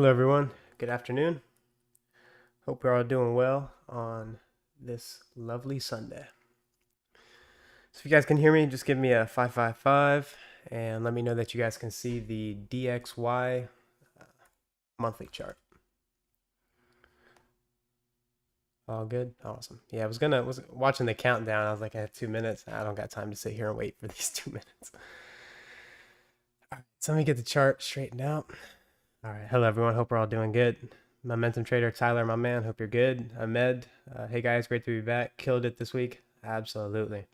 Hello everyone, good afternoon. Hope you're all doing well on this lovely Sunday. So if you guys can hear me, just give me a 555 and let me know that you guys can see the DXY monthly chart. All good? Awesome. Yeah, I was watching the countdown. I was like, I have 2 minutes. I don't got time to sit here and wait for these 2 minutes. All right, so let me get the chart straightened out. All right, hello everyone. Hope we're all doing good. Momentum trader Tyler, my man. Hope you're good. Ahmed, hey guys, great to be back. Killed it this week. Absolutely.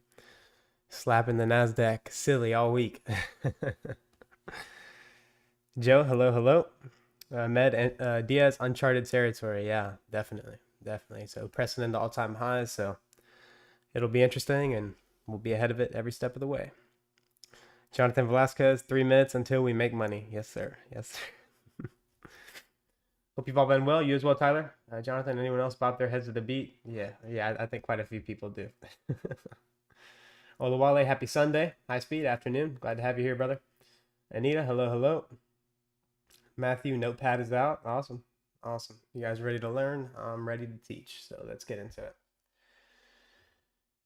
Slapping the NASDAQ silly all week. Joe, hello. Ahmed and Diaz, uncharted territory. Yeah, definitely. So pressing into all-time highs. So it'll be interesting and we'll be ahead of it every step of the way. Jonathan Velasquez, 3 minutes until we make money. Yes, sir. Hope you've all been well. You as well, Tyler. Jonathan, anyone else bob their heads to the beat? Yeah, I think quite a few people do. Olawale, happy Sunday. High speed, afternoon. Glad to have you here, brother. Anita, hello. Matthew, notepad is out. Awesome. You guys ready to learn? I'm ready to teach, so let's get into it.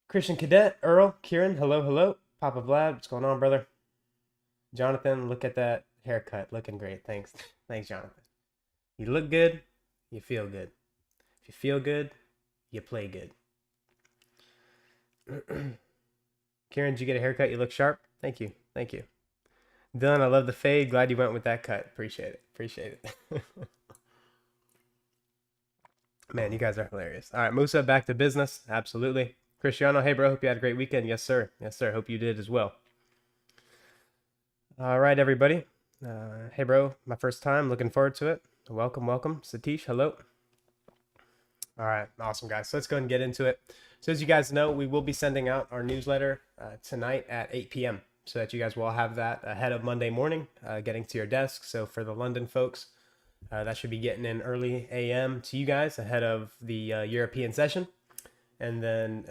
Christian Cadet, Earl, Kieran, hello. Papa Vlad, what's going on, brother? Jonathan, look at that haircut. Looking great. Thanks, Jonathan. You look good, you feel good. If you feel good, you play good. Kieran, did you get a haircut? You look sharp. Thank you. Dylan, I love the fade. Glad you went with that cut. Appreciate it. Man, you guys are hilarious. All right, Musa, back to business. Absolutely. Cristiano, hey bro, hope you had a great weekend. Yes, sir. Hope you did as well. All right, everybody. Hey bro, my first time. Looking forward to it. Welcome. Satish, hello. All right, awesome, guys. So let's go ahead and get into it. So as you guys know, we will be sending out our newsletter tonight at 8 p.m. so that you guys will have that ahead of Monday morning, getting to your desk. So for the London folks, that should be getting in early a.m. to you guys ahead of the European session. And then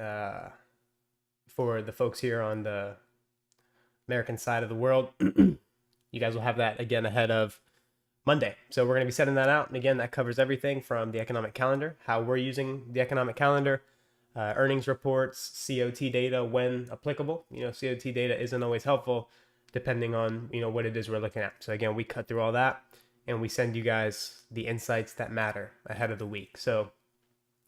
for the folks here on the American side of the world, you guys will have that again ahead of Monday. So we're going to be sending that out. And again, that covers everything from the economic calendar, how we're using the economic calendar, earnings reports, COT data when applicable. COT data isn't always helpful depending on, what it is we're looking at. So again, we cut through all that and we send you guys the insights that matter ahead of the week. So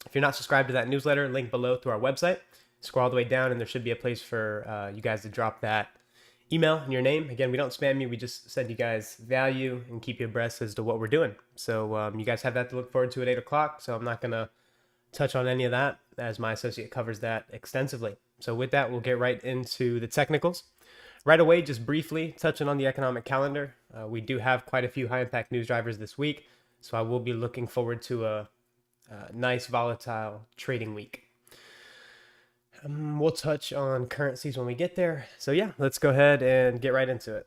if you're not subscribed to that newsletter, link below to our website, scroll all the way down and there should be a place for you guys to drop that email and your name. Again, we don't spam you. We just send you guys value and keep you abreast as to what we're doing. So you guys have that to look forward to at 8 o'clock. So I'm not going to touch on any of that as my associate covers that extensively. So with that, we'll get right into the technicals. Right away, just briefly touching on the economic calendar. We do have quite a few high impact news drivers this week. So I will be looking forward to a nice volatile trading week. We'll touch on currencies when we get there. So yeah, let's go ahead and get right into it.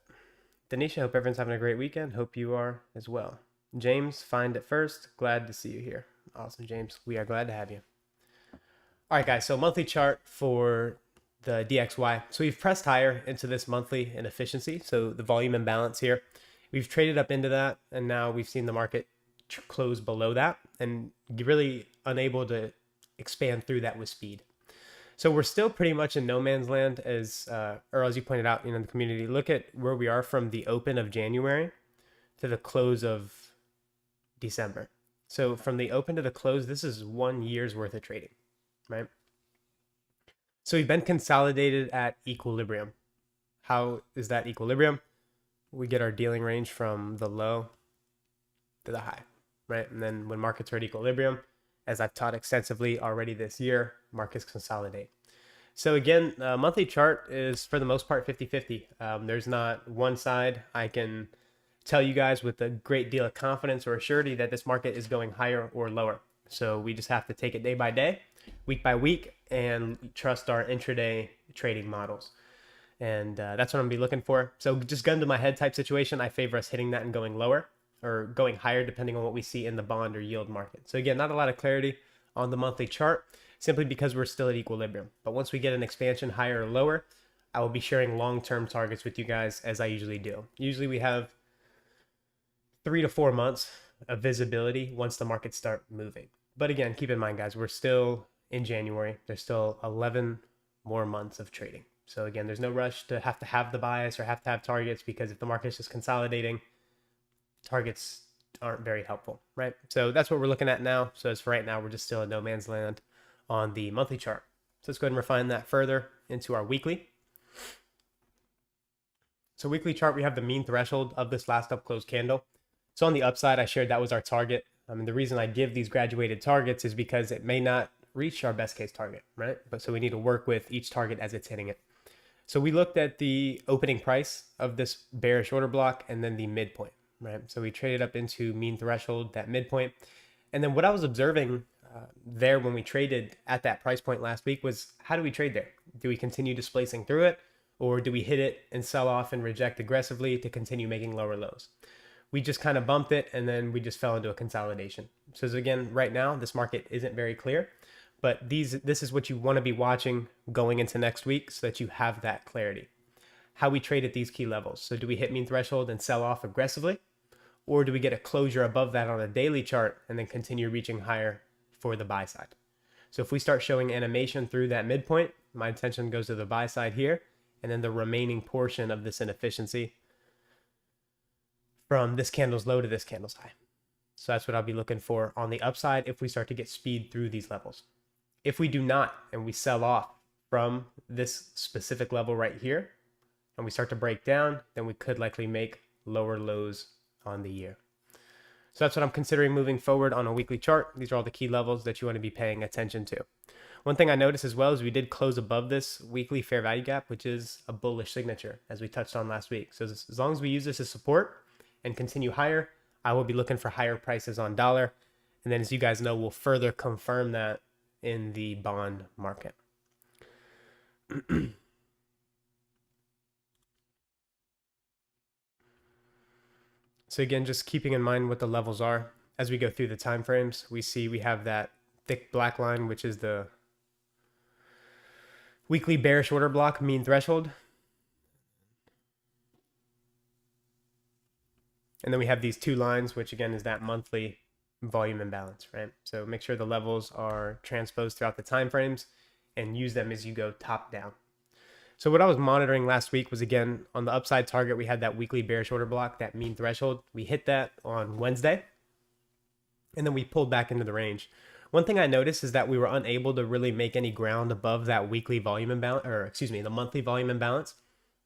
Denisha, hope everyone's having a great weekend. Hope you are as well. James, find it first. Glad to see you here. Awesome, James. We are glad to have you. All right, guys. So monthly chart for the DXY. So we've pressed higher into this monthly inefficiency. So the volume imbalance here, we've traded up into that. And now we've seen the market close below that and really unable to expand through that with speed. So we're still pretty much in no man's land as you pointed out, in the community. Look at where we are from the open of January to the close of December. So from the open to the close, this is 1 year's worth of trading, right? So we've been consolidated at equilibrium. How is that equilibrium? We get our dealing range from the low to the high, right? And then when markets are at equilibrium, as I've taught extensively already this year, markets consolidate. So again, monthly chart is for the most part 50-50. There's not one side I can tell you guys with a great deal of confidence or surety that this market is going higher or lower. So we just have to take it day by day, week by week, and trust our intraday trading models. And that's what I'm going to be looking for. So just gun to my head type situation, I favor us hitting that and going lower, or going higher depending on what we see in the bond or yield market. So again, not a lot of clarity on the monthly chart simply because we're still at equilibrium. But once we get an expansion higher or lower, I will be sharing long-term targets with you guys as I usually do. Usually we have 3 to 4 months a visibility once the markets start moving. But again, keep in mind, guys, we're still in January. There's still 11 more months of trading. So again, there's no rush to have the bias or have to have targets, because if the market's just consolidating, targets aren't very helpful, right? So that's what we're looking at now. So as for right now, we're just still in no man's land on the monthly chart. So let's go ahead and refine that further into our weekly. So weekly chart, we have the mean threshold of this last up close candle. So on the upside, I shared that was our target. I mean, the reason I give these graduated targets is because it may not reach our best case target, right? But so we need to work with each target as it's hitting it. So we looked at the opening price of this bearish order block and then the midpoint, right? So we traded up into mean threshold, that midpoint. And then what I was observing there when we traded at that price point last week was, how do we trade there? Do we continue displacing through it, or do we hit it and sell off and reject aggressively to continue making lower lows? We just kind of bumped it and then we just fell into a consolidation. So again, right now, this market isn't very clear, but this is what you want to be watching going into next week so that you have that clarity. How we trade at these key levels. So do we hit mean threshold and sell off aggressively? Or do we get a closure above that on a daily chart and then continue reaching higher for the buy side? So if we start showing animation through that midpoint, my attention goes to the buy side here, and then the remaining portion of this inefficiency from this candle's low to this candle's high. So that's what I'll be looking for on the upside if we start to get speed through these levels. If we do not, and we sell off from this specific level right here, and we start to break down, then we could likely make lower lows on the year. So that's what I'm considering moving forward on a weekly chart. These are all the key levels that you want to be paying attention to. One thing I noticed as well is we did close above this weekly fair value gap, which is a bullish signature, as we touched on last week. So as long as we use this as support and continue higher, I will be looking for higher prices on dollar. And then, as you guys know, we'll further confirm that in the bond market. So again, just keeping in mind what the levels are as we go through the time frames, we see we have that thick black line, which is the weekly bearish order block mean threshold. And then we have these two lines, which again is that monthly volume imbalance, right? So make sure the levels are transposed throughout the time frames and use them as you go top down. So what I was monitoring last week was, again, on the upside target, we had that weekly bearish order block, that mean threshold. We hit that on Wednesday, and then we pulled back into the range. One thing I noticed is that we were unable to really make any ground above that weekly volume imbalance, or excuse me, the monthly volume imbalance.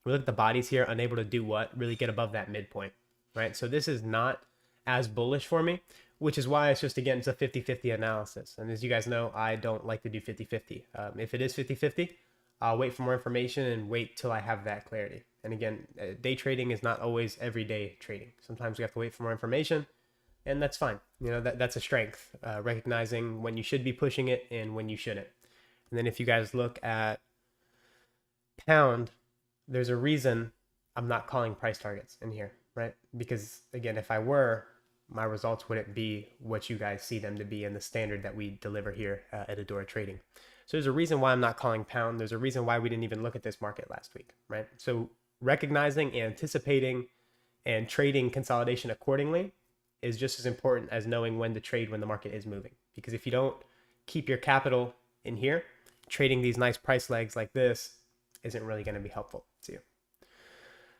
We look at the bodies here, unable to do what? Really get above that midpoint, right? So this is not as bullish for me, which is why it's just, again, it's a 50-50 analysis. And as you guys know, I don't like to do 50-50. If it is 50-50, I'll wait for more information and wait till I have that clarity. And again, day trading is not always everyday trading. Sometimes we have to wait for more information, and that's fine. You know, that's a strength, recognizing when you should be pushing it and when you shouldn't. And then if you guys look at pound, there's a reason I'm not calling price targets in here, right? Because again, if I were, my results wouldn't be what you guys see them to be in the standard that we deliver here at Adora Trading. So there's a reason why I'm not calling pound. There's a reason why we didn't even look at this market last week, right? So recognizing, anticipating, and trading consolidation accordingly is just as important as knowing when to trade when the market is moving. Because if you don't keep your capital in here, trading these nice price legs like this isn't really going to be helpful to you.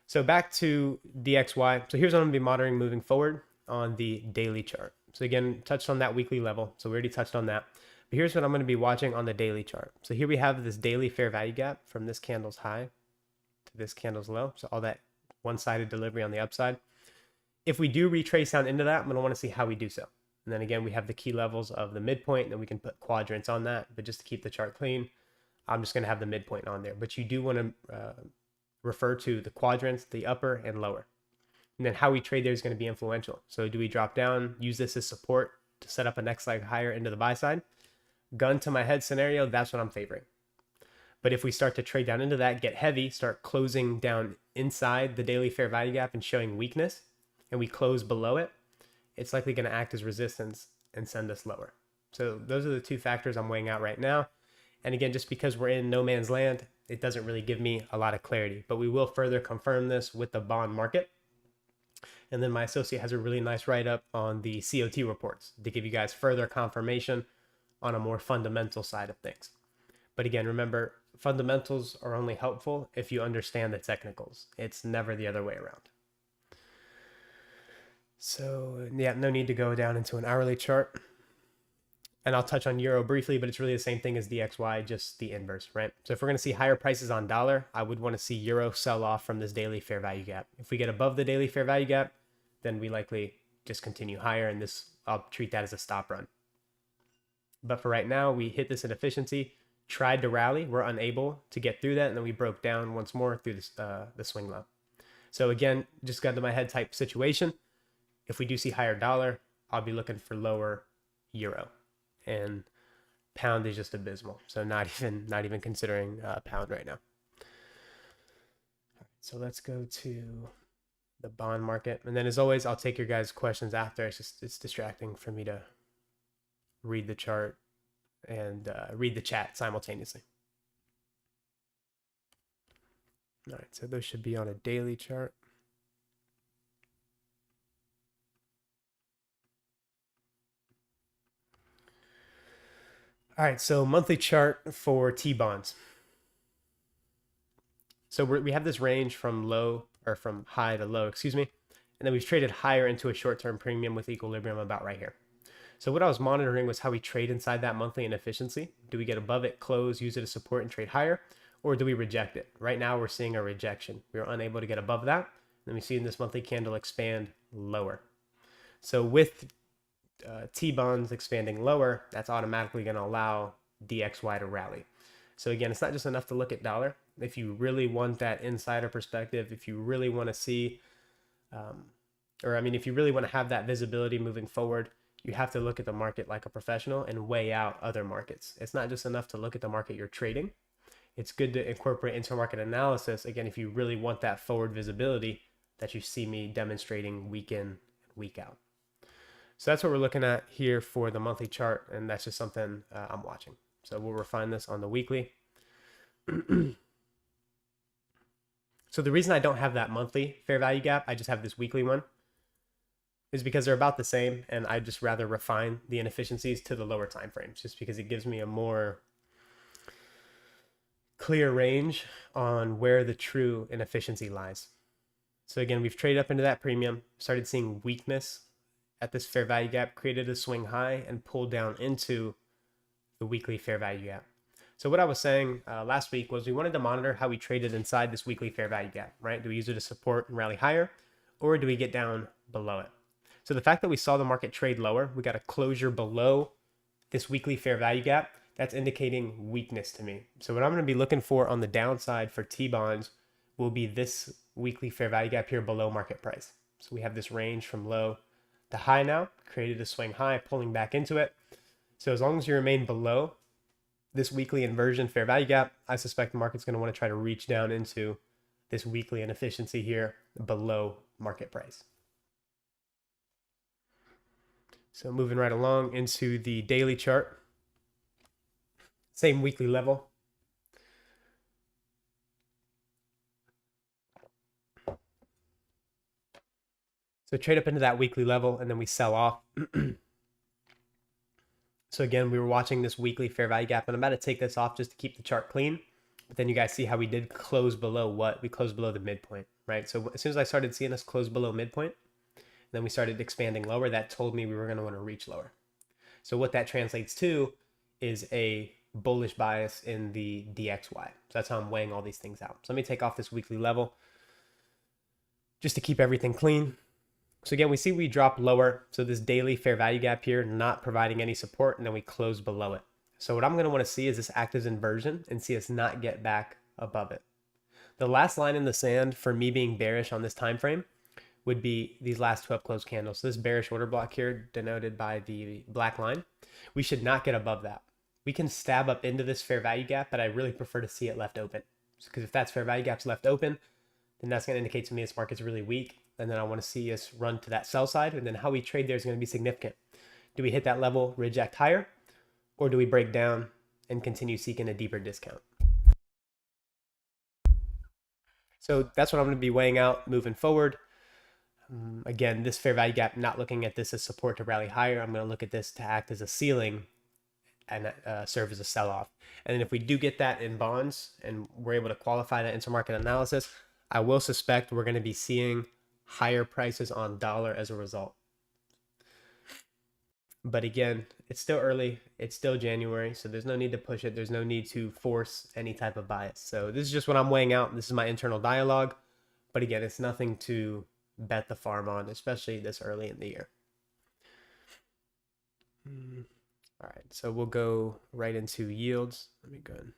So back to DXY. So here's what I'm going to be monitoring moving forward on the daily chart. So again, touched on that weekly level. So we already touched on that. But here's what I'm going to be watching on the daily chart. So here we have this daily fair value gap from this candle's high to this candle's low. So all that one-sided delivery on the upside. If we do retrace down into that, I'm going to want to see how we do so. And then again, we have the key levels of the midpoint, and then we can put quadrants on that. But just to keep the chart clean, I'm just going to have the midpoint on there. But you do want to refer to the quadrants, the upper and lower. And then how we trade there is going to be influential. So do we drop down, use this as support to set up a next leg higher into the buy side? Gun to my head scenario, that's what I'm favoring. But if we start to trade down into that, get heavy, start closing down inside the daily fair value gap and showing weakness, and we close below it, it's likely going to act as resistance and send us lower. So those are the two factors I'm weighing out right now. And again, just because we're in no man's land, it doesn't really give me a lot of clarity. But we will further confirm this with the bond market. And then my associate has a really nice write-up on the COT reports to give you guys further confirmation on a more fundamental side of things. But again, remember, fundamentals are only helpful if you understand the technicals. It's never the other way around. So yeah, no need to go down into an hourly chart. And I'll touch on euro briefly, but it's really the same thing as DXY, just the inverse, right? So if we're going to see higher prices on dollar, I would want to see euro sell off from this daily fair value gap. If we get above the daily fair value gap, then we likely just continue higher, and this, I'll treat that as a stop run. But for right now, we hit this inefficiency, tried to rally, we're unable to get through that, and then we broke down once more through this, the swing low. So again, just got to my head type situation. If we do see higher dollar, I'll be looking for lower euro, and pound is just abysmal. So not even considering pound right now. So let's go to the bond market, and then as always, I'll take your guys' questions after. It's distracting for me to read the chart and read the chat simultaneously. All right, so those should be on a daily chart. All right, so monthly chart for T-bonds. So we have this range from low, or from high to low, excuse me, and then we've traded higher into a short-term premium with equilibrium about right here. So what I was monitoring was how we trade inside that monthly inefficiency. Do we get above it, close, use it as support, and trade higher? Or do we reject it? Right now, we're seeing a rejection. We are unable to get above that. Then we see in this monthly candle expand lower. So with T-bonds expanding lower, that's automatically going to allow DXY to rally. So again, it's not just enough to look at dollar. If you really want that insider perspective, if you really want to see, if you really want to have that visibility moving forward, you have to look at the market like a professional and weigh out other markets. It's not just enough to look at the market you're trading. It's good to incorporate inter-market analysis, again, if you really want that forward visibility that you see me demonstrating week in and week out. So that's what we're looking at here for the monthly chart, and that's just something I'm watching. So we'll refine this on the weekly. So the reason I don't have that monthly fair value gap, I just have this weekly one, is because they're about the same, and I just rather refine the inefficiencies to the lower time frames, just because it gives me a more clear range on where the true inefficiency lies. So again, we've traded up into that premium, started seeing weakness at this fair value gap, created a swing high, and pulled down into the weekly fair value gap. So what I was saying last week was we wanted to monitor how we traded inside this weekly fair value gap, right? Do we use it to support and rally higher, or do we get down below it? So the fact that we saw the market trade lower, we got a closure below this weekly fair value gap, that's indicating weakness to me. So what I'm going to be looking for on the downside for T-bonds will be this weekly fair value gap here below market price. So we have this range from low to high now, created a swing high, pulling back into it. So as long as you remain below this weekly inversion fair value gap, I suspect the market's going to want to try to reach down into this weekly inefficiency here below market price. So moving right along into the daily chart, same weekly level. So trade up into that weekly level, and then we sell off. So again, we were watching this weekly fair value gap, and I'm about to take this off just to keep the chart clean. But then you guys see how we did close below what? We closed below the midpoint, right? So as soon as I started seeing us close below midpoint, then we started expanding lower, that told me we were going to want to reach lower. So what that translates to is a bullish bias in the DXY. So that's how I'm weighing all these things out. So let me take off this weekly level just to keep everything clean. So again, we see we drop lower. So this daily fair value gap here, not providing any support, and then we close below it. So what I'm going to want to see is this act as inversion and see us not get back above it. The last line in the sand for me being bearish on this time frame would be these last 12 closed candles. So this bearish order block here, denoted by the black line, we should not get above that. We can stab up into this fair value gap, but I really prefer to see it left open. Because if that fair value gap's left open, then that's going to indicate to me this market's really weak. And then I want to see us run to that sell side. And then how we trade there is going to be significant. Do we hit that level, reject higher? Or do we break down and continue seeking a deeper discount? So that's what I'm going to be weighing out moving forward. Again, this fair value gap, not looking at this as support to rally higher. I'm going to look at this to act as a ceiling and serve as a sell-off. And then if we do get that in bonds and we're able to qualify that intermarket analysis, I will suspect we're going to be seeing higher prices on dollar as a result. But again, it's still early. It's still January, so there's no need to push it. There's no need to force any type of bias. So this is just what I'm weighing out. This is my internal dialogue. But again, it's nothing to bet the farm on, especially this early in the year. All right, so we'll go right into yields. Let me go ahead.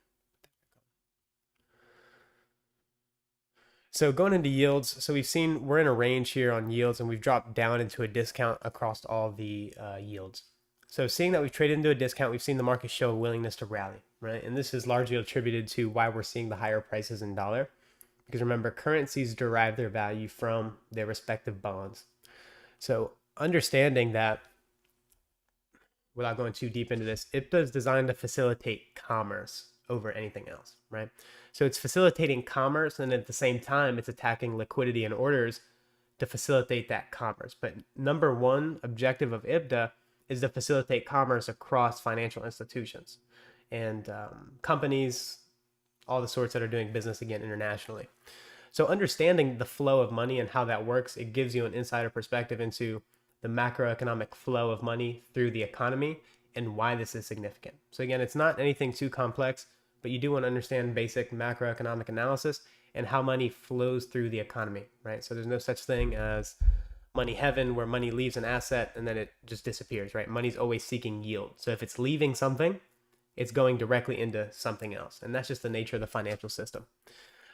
So going into yields, so we've seen we're in a range here on yields, and we've dropped down into a discount across all the yields. So seeing that we've traded into a discount, we've seen the market show a willingness to rally, right? And this is largely attributed to why we're seeing the higher prices in dollar. Because remember, currencies derive their value from their respective bonds. So understanding that, without going too deep into this, IPDA is designed to facilitate commerce over anything else, right? So it's facilitating commerce, and at the same time, it's attacking liquidity and orders to facilitate that commerce. But number one objective of IPDA is to facilitate commerce across financial institutions and companies, all the sorts that are doing business again internationally. So understanding the flow of money and how that works, it gives you an insider perspective into the macroeconomic flow of money through the economy and why this is significant. So again, it's not anything too complex, but you do want to understand basic macroeconomic analysis and how money flows through the economy, right? So there's no such thing as money heaven where money leaves an asset and then it just disappears, right? Money's always seeking yield. So if it's leaving something, it's going directly into something else. And that's just the nature of the financial system.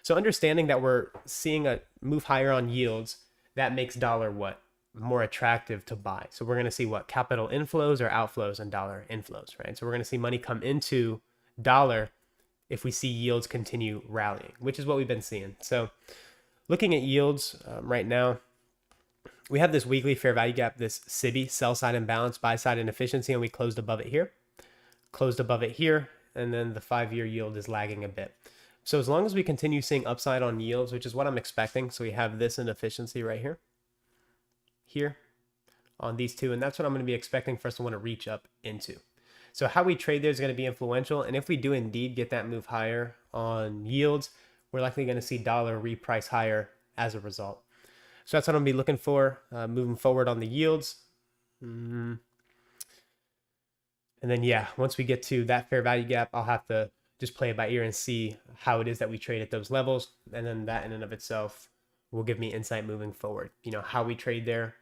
So understanding that we're seeing a move higher on yields, that makes dollar what? More attractive to buy. So we're going to see what? Capital inflows or outflows and dollar inflows, right? So we're going to see money come into dollar if we see yields continue rallying, which is what we've been seeing. So looking at yields right now, we have this weekly fair value gap, this SIBI, sell side imbalance, buy side inefficiency, and we closed above it here, and then the 5-year yield is lagging a bit. So as long as we continue seeing upside on yields, which is what I'm expecting, so we have this inefficiency right here on these two, and that's what I'm going to be expecting for us to want to reach up into. So how we trade there is going to be influential, and if we do indeed get that move higher on yields, we're likely going to see dollar reprice higher as a result. So that's what I'm going to be looking for moving forward on the yields. And then, yeah, once we get to that fair value gap, I'll have to just play it by ear and see how it is that we trade at those levels. And then that in and of itself will give me insight moving forward. You know, how we trade there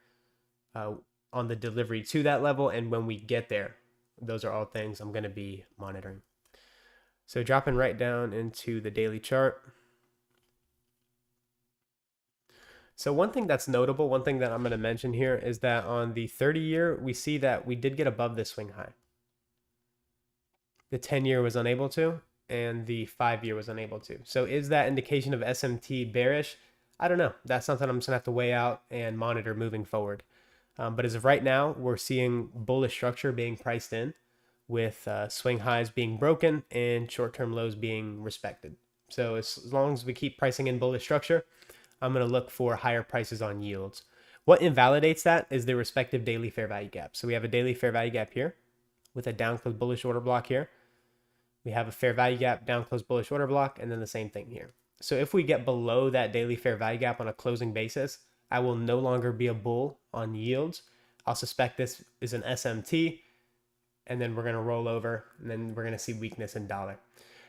on the delivery to that level. And when we get there, those are all things I'm going to be monitoring. So dropping right down into the daily chart. So one thing that's notable, one thing that I'm going to mention here is that on the 30-year, we see that we did get above this swing high. The 10-year was unable to, and the 5-year was unable to. So is that indication of SMT bearish? I don't know. That's something I'm just going to have to weigh out and monitor moving forward. But as of right now, we're seeing bullish structure being priced in with swing highs being broken and short-term lows being respected. So as long as we keep pricing in bullish structure, I'm going to look for higher prices on yields. What invalidates that is the respective daily fair value gap. So we have a daily fair value gap here with a down close bullish order block here. We have a fair value gap, down close bullish order block, and then the same thing here. So if we get below that daily fair value gap on a closing basis, I will no longer be a bull on yields. I'll suspect this is an SMT, and then we're going to roll over, and then we're going to see weakness in dollar.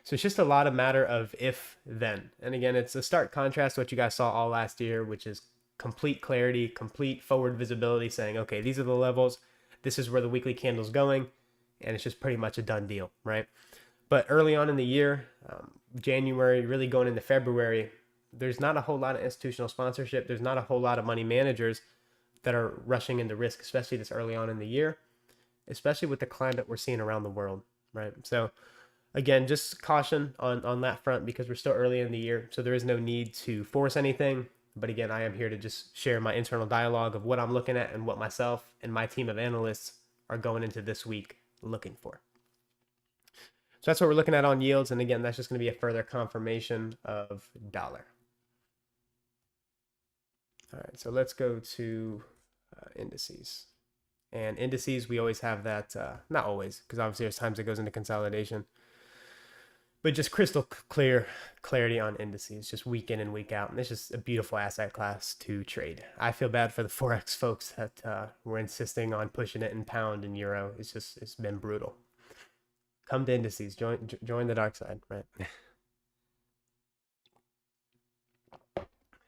So it's just a lot of matter of if then. And again, it's a stark contrast to what you guys saw all last year, which is complete clarity, complete forward visibility, saying, okay, these are the levels, this is where the weekly candle's going, and it's just pretty much a done deal, right? But early on in the year, January, really going into February, there's not a whole lot of institutional sponsorship. There's not a whole lot of money managers that are rushing into risk, especially this early on in the year, especially with the climate we're seeing around the world, right? So again, just caution on that front because we're still early in the year. So there is no need to force anything. But again, I am here to just share my internal dialogue of what I'm looking at and what myself and my team of analysts are going into this week looking for. So that's what we're looking at on yields. And again, that's just going to be a further confirmation of dollar. All right, so let's go to indices. And indices, we always have that, not always, because obviously there's times it goes into consolidation, but just crystal clear clarity on indices, just week in and week out. And it's just a beautiful asset class to trade. I feel bad for the Forex folks that were insisting on pushing it in pound and euro. It's been brutal. Come to indices, join the dark side, right?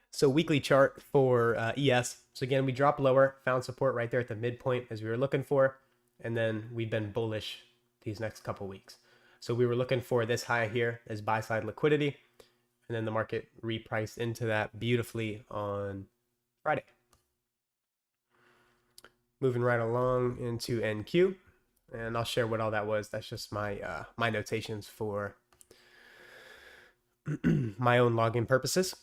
So weekly chart for ES. So again, we dropped lower, found support right there at the midpoint as we were looking for, and then we've been bullish these next couple weeks. So we were looking for this high here as buy side liquidity, and then the market repriced into that beautifully on Friday. Moving right along into NQ, and I'll share what all that was. That's just my my notations for my own login purposes.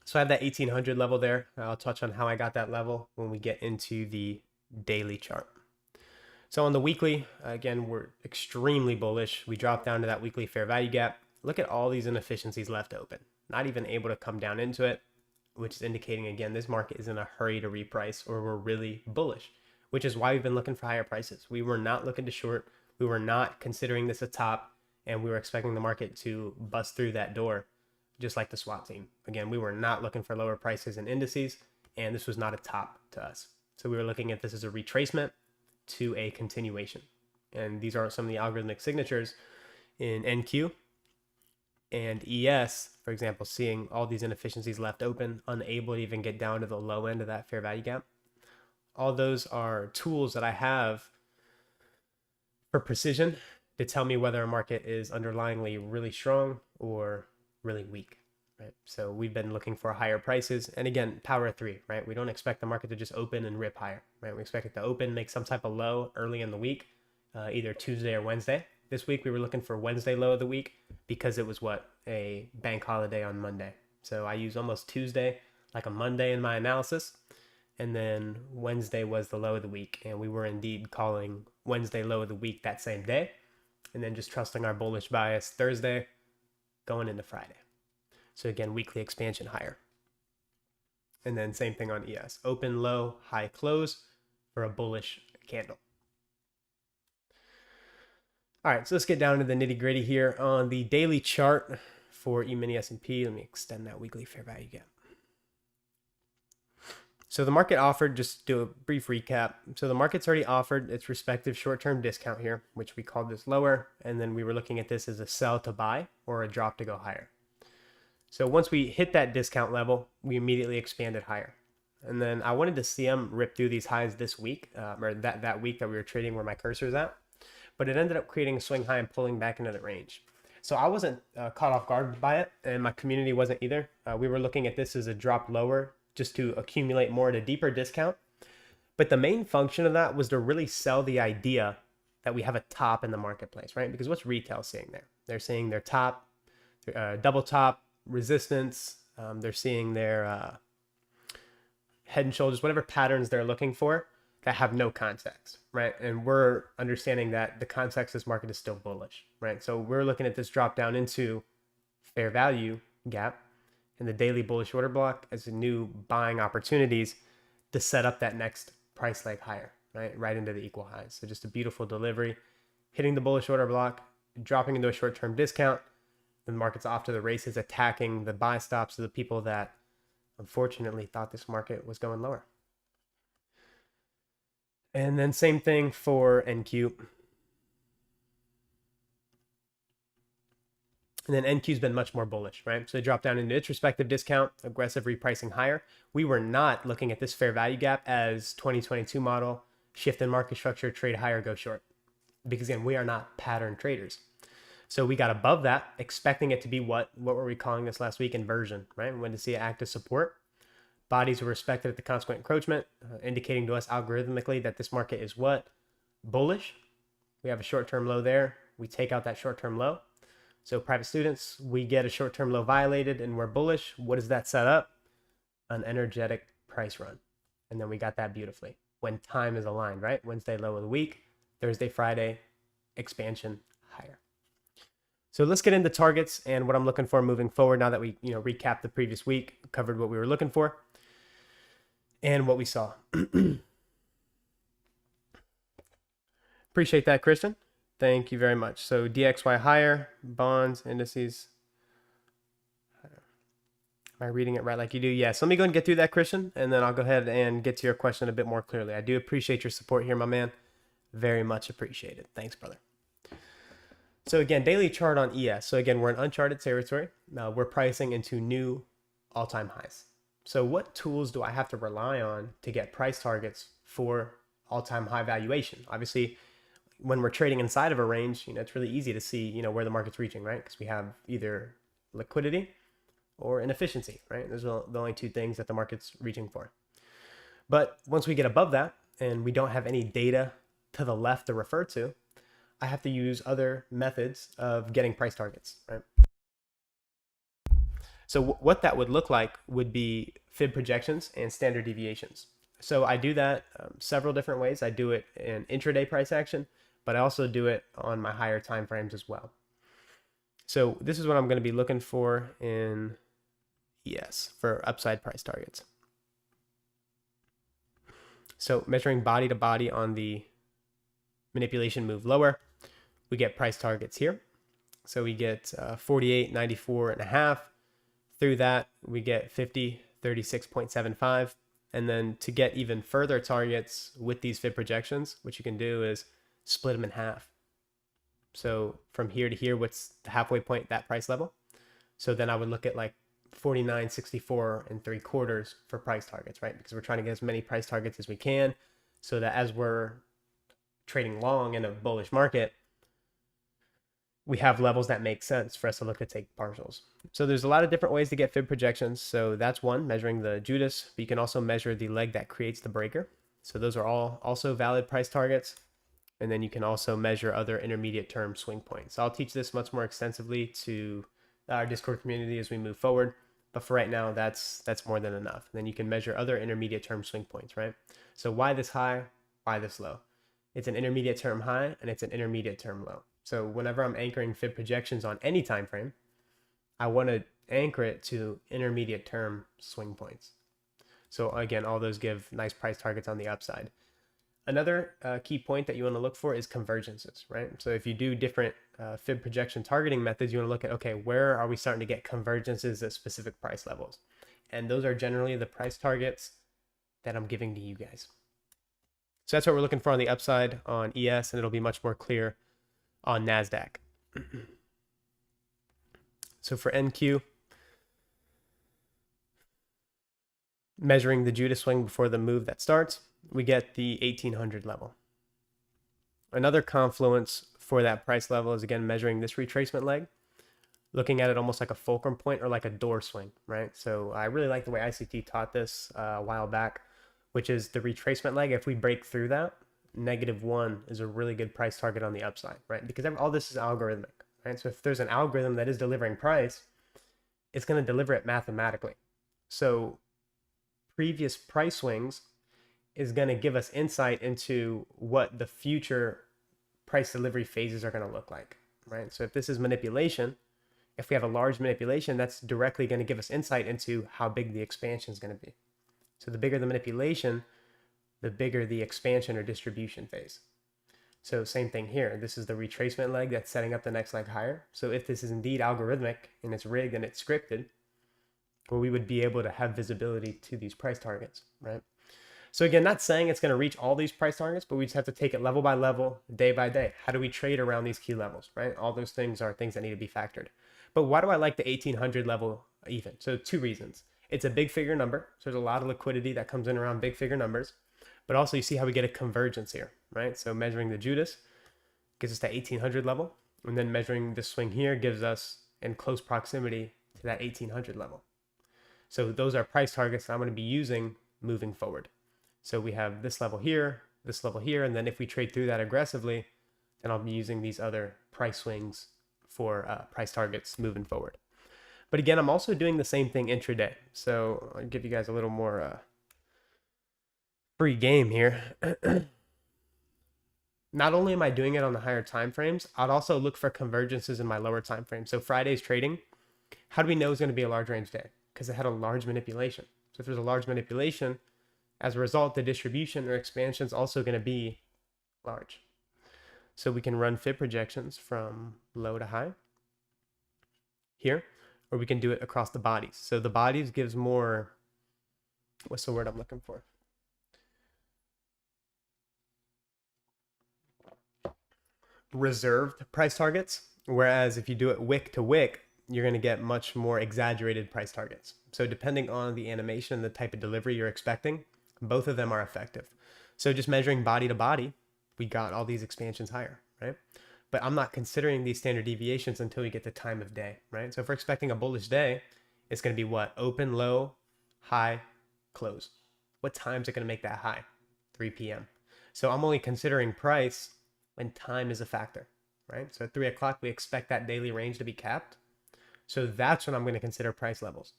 So I have that 1800 level there. I'll touch on how I got that level when we get into the daily chart. So on the weekly, again, we're extremely bullish. We drop down to that weekly fair value gap. Look at all these inefficiencies left open. Not even able to come down into it, which is indicating, again, this market is in a hurry to reprice, or we're really bullish, which is why we've been looking for higher prices. We were not looking to short. We were not considering this a top, and we were expecting the market to bust through that door, just like the SWAT team. Again, we were not looking for lower prices in indices, and this was not a top to us. So we were looking at this as a retracement to a continuation. And these are some of the algorithmic signatures in NQ and ES, for example, seeing all these inefficiencies left open, unable to even get down to the low end of that fair value gap. All those are tools that I have for precision to tell me whether a market is underlyingly really strong or really weak, right? So we've been looking for higher prices. And again, power of three, right? We don't expect the market to just open and rip higher, right? We expect it to open, make some type of low early in the week, either Tuesday or Wednesday. This week, we were looking for Wednesday low of the week because it was a bank holiday on Monday. So I use almost Tuesday like a Monday in my analysis. And then Wednesday was the low of the week. And we were indeed calling Wednesday low of the week that same day. And then just trusting our bullish bias Thursday, going into Friday. So again, weekly expansion higher. And then same thing on ES. Open, low, high, close for a bullish candle. All right, so let's get down to the nitty gritty here on the daily chart for E-mini S&P. Let me extend that weekly fair value gap. So the market offered, just do a brief recap. So the market's already offered its respective short-term discount here, which we called this lower. And then we were looking at this as a sell to buy or a drop to go higher. So once we hit that discount level, we immediately expanded higher. And then I wanted to see them rip through these highs this week, or that week that we were trading where my cursor is at. But it ended up creating a swing high and pulling back into the range. So I wasn't caught off guard by it, and my community wasn't either. We were looking at this as a drop lower, just to accumulate more at a deeper discount. But the main function of that was to really sell the idea that we have a top in the marketplace, right? Because what's retail seeing there? They're seeing their top, double top, resistance. They're seeing their head and shoulders, whatever patterns they're looking for that have no context, right? And we're understanding that the context of this market is still bullish, right? So we're looking at this drop down into fair value gap and the daily bullish order block as a new buying opportunities to set up that next price leg higher, right into the equal highs. So just a beautiful delivery, hitting the bullish order block, dropping into a short-term discount. The market's off to the races, attacking the buy stops of the people that unfortunately thought this market was going lower. And then same thing for NQ. And then NQ's been much more bullish, right? So they dropped down into its respective discount, aggressive repricing higher. We were not looking at this fair value gap as 2022 model, shift in market structure, trade higher, go short. Because again, we are not pattern traders. So we got above that, expecting it to be what were we calling this last week? Inversion, right? We went to see an active support. Bodies were respected at the consequent encroachment, indicating to us algorithmically that this market is what? Bullish. We have a short-term low there. We take out that short-term low. So private students, we get a short-term low violated and we're bullish. What does that set up? An energetic price run. And then we got that beautifully when time is aligned, right? Wednesday low of the week, Thursday, Friday, expansion higher. So let's get into targets and what I'm looking for moving forward now that we, recapped the previous week, covered what we were looking for and what we saw. Appreciate that, Christian. Thank you very much. So DXY higher, bonds, indices. Am I reading it right like you do? Yes. Let me go and get through that, Christian, and then I'll go ahead and get to your question a bit more clearly. I do appreciate your support here, my man. Very much appreciated. Thanks, brother. So again, daily chart on ES. So again, we're in uncharted territory. We're pricing into new all-time highs. So what tools do I have to rely on to get price targets for all-time high valuation? Obviously, when we're trading inside of a range, it's really easy to see, where the market's reaching, right? Because we have either liquidity or inefficiency, right? Those are the only two things that the market's reaching for. But once we get above that and we don't have any data to the left to refer to, I have to use other methods of getting price targets, right? So what that would look like would be fib projections and standard deviations. So I do that several different ways. I do it in intraday price action, but I also do it on my higher time frames as well. So this is what I'm going to be looking for in ES for upside price targets. So measuring body to body on the manipulation move lower, we get price targets here. So we get 48, 94 and a half. Through that, we get 50, 36.75. And then to get even further targets with these fib projections, what you can do is split them in half. So from here to here, what's the halfway point, that price level? So then I would look at like 49, 64 and 3/4 for price targets, right? Because we're trying to get as many price targets as we can so that as we're trading long in a bullish market, we have levels that make sense for us to look to take partials. So there's a lot of different ways to get fib projections. So that's one, measuring the Judas, but you can also measure the leg that creates the breaker. So those are all also valid price targets. And then you can also measure other intermediate term swing points. So I'll teach this much more extensively to our Discord community as we move forward. But for right now, that's more than enough. And then you can measure other intermediate term swing points, right? So why this high, why this low? It's an intermediate term high and it's an intermediate term low. So whenever I'm anchoring fib projections on any time frame, I want to anchor it to intermediate term swing points. So again, all those give nice price targets on the upside. Another key point that you want to look for is convergences, right? So if you do different fib projection targeting methods, you want to look at, okay, where are we starting to get convergences at specific price levels? And those are generally the price targets that I'm giving to you guys. So that's what we're looking for on the upside on ES, and it'll be much more clear on NASDAQ. So for NQ, measuring the Judas swing before the move that starts, we get the 1800 level. Another confluence for that price level is, again, measuring this retracement leg, looking at it almost like a fulcrum point or like a door swing, right? So I really like the way ICT taught this a while back, which is the retracement leg. If we break through that, -1 is a really good price target on the upside, right? Because all this is algorithmic, right? So if there's an algorithm that is delivering price, it's going to deliver it mathematically. So previous price swings is going to give us insight into what the future price delivery phases are going to look like, right? So if this is manipulation, if we have a large manipulation, that's directly going to give us insight into how big the expansion is going to be. So the bigger the manipulation, the bigger the expansion or distribution phase. So same thing here. This is the retracement leg that's setting up the next leg higher. So if this is indeed algorithmic and it's rigged and it's scripted, well, we would be able to have visibility to these price targets, right? So again, not saying it's going to reach all these price targets, but we just have to take it level by level, day by day. How do we trade around these key levels, right? All those things are things that need to be factored. But why do I like the 1800 level even? So 2 reasons. It's a big figure number. So there's a lot of liquidity that comes in around big figure numbers. But also you see how we get a convergence here, right? So measuring the Judas gives us that 1800 level. And then measuring the swing here gives us in close proximity to that 1800 level. So those are price targets that I'm going to be using moving forward. So we have this level here, and then if we trade through that aggressively, then I'll be using these other price swings for price targets moving forward. But again, I'm also doing the same thing intraday. So I'll give you guys a little more free game here. not only am I doing it on the higher time frames, I'd also look for convergences in my lower time frame. So Friday's trading, how do we know it's going to be a large range day? Because it had a large manipulation. So if there's a large manipulation, as a result, the distribution or expansion is also going to be large. So we can run fib projections from low to high here, or we can do it across the bodies. So the bodies gives more, what's the word I'm looking for? Reserved price targets. Whereas if you do it wick to wick, you're going to get much more exaggerated price targets. So depending on the animation and the type of delivery you're expecting, both of them are effective. So just measuring body to body, we got all these expansions higher, right? But I'm not considering these standard deviations until we get the time of day, right? So if we're expecting a bullish day, it's going to be what? Open, low, high, close. What time is it going to make that high? 3 p.m. So I'm only considering price when time is a factor, right? So at 3 o'clock, we expect that daily range to be capped. So that's when I'm going to consider price levels.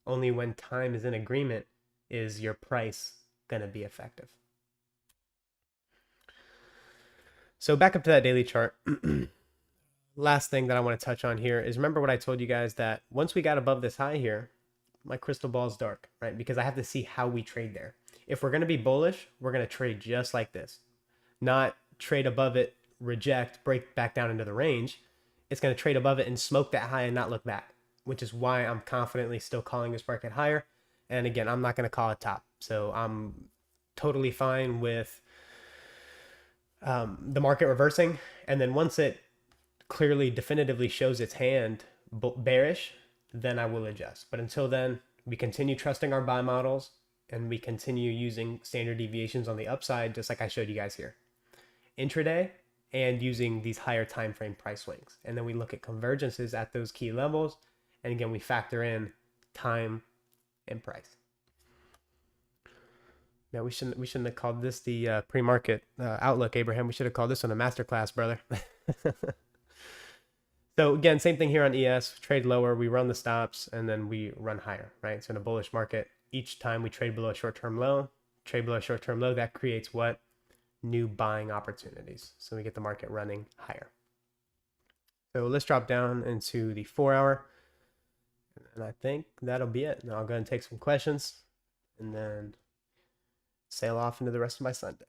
Only when time is in agreement is your price going to be effective. So back up to that daily chart. Last thing that I want to touch on here is, remember what I told you guys, that once we got above this high here, my crystal ball is dark, right? Because I have to see how we trade there. If we're going to be bullish, we're going to trade just like this. Not trade above it, reject, break back down into the range. It's going to trade above it and smoke that high and not look back, which is why I'm confidently still calling this market higher. And again, I'm not going to call it top. So I'm totally fine with the market reversing. And then once it clearly, definitively shows its hand bearish, then I will adjust. But until then, we continue trusting our buy models and we continue using standard deviations on the upside, just like I showed you guys here. Intraday, and using these higher time frame price swings. And then we look at convergences at those key levels. And again, we factor in time and price. Now we shouldn't have called this the pre-market outlook, Abraham. We should have called this one a masterclass, brother. So again, same thing here on ES. Trade lower, we run the stops, and then we run higher, right? So in a bullish market, each time we trade below a short-term low, that creates what? New buying opportunities. So we get the market running higher. So let's drop down into the 4 hour. And I think that'll be it. Now I'll go and take some questions and then sail off into the rest of my Sunday.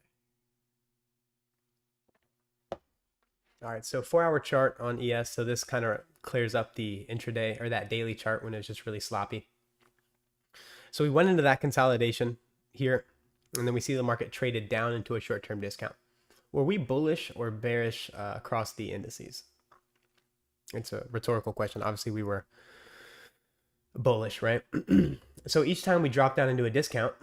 All right, so 4 hour chart on ES. So this kind of clears up the intraday or that daily chart when it's just really sloppy. So we went into that consolidation here, and then we see the market traded down into a short-term discount. Were we bullish or bearish across the indices? It's a rhetorical question. Obviously, we were bullish, right? So each time we drop down into a discount,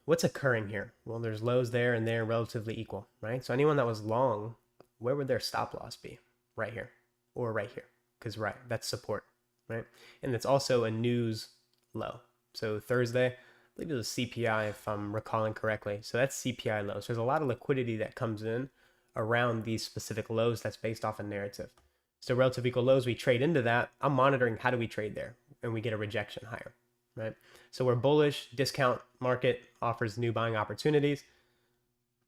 what's occurring here? Well, there's lows there and there relatively equal, right? So anyone that was long, where would their stop loss be? Right here or right here, because right, that's support, right? And it's also a news low. So Thursday, I believe it was CPI if I'm recalling correctly. So that's CPI low. So there's a lot of liquidity that comes in around these specific lows that's based off a narrative. So relative equal lows, we trade into that. I'm monitoring how do we trade there, and we get a rejection higher, right? So we're bullish, discount market offers new buying opportunities,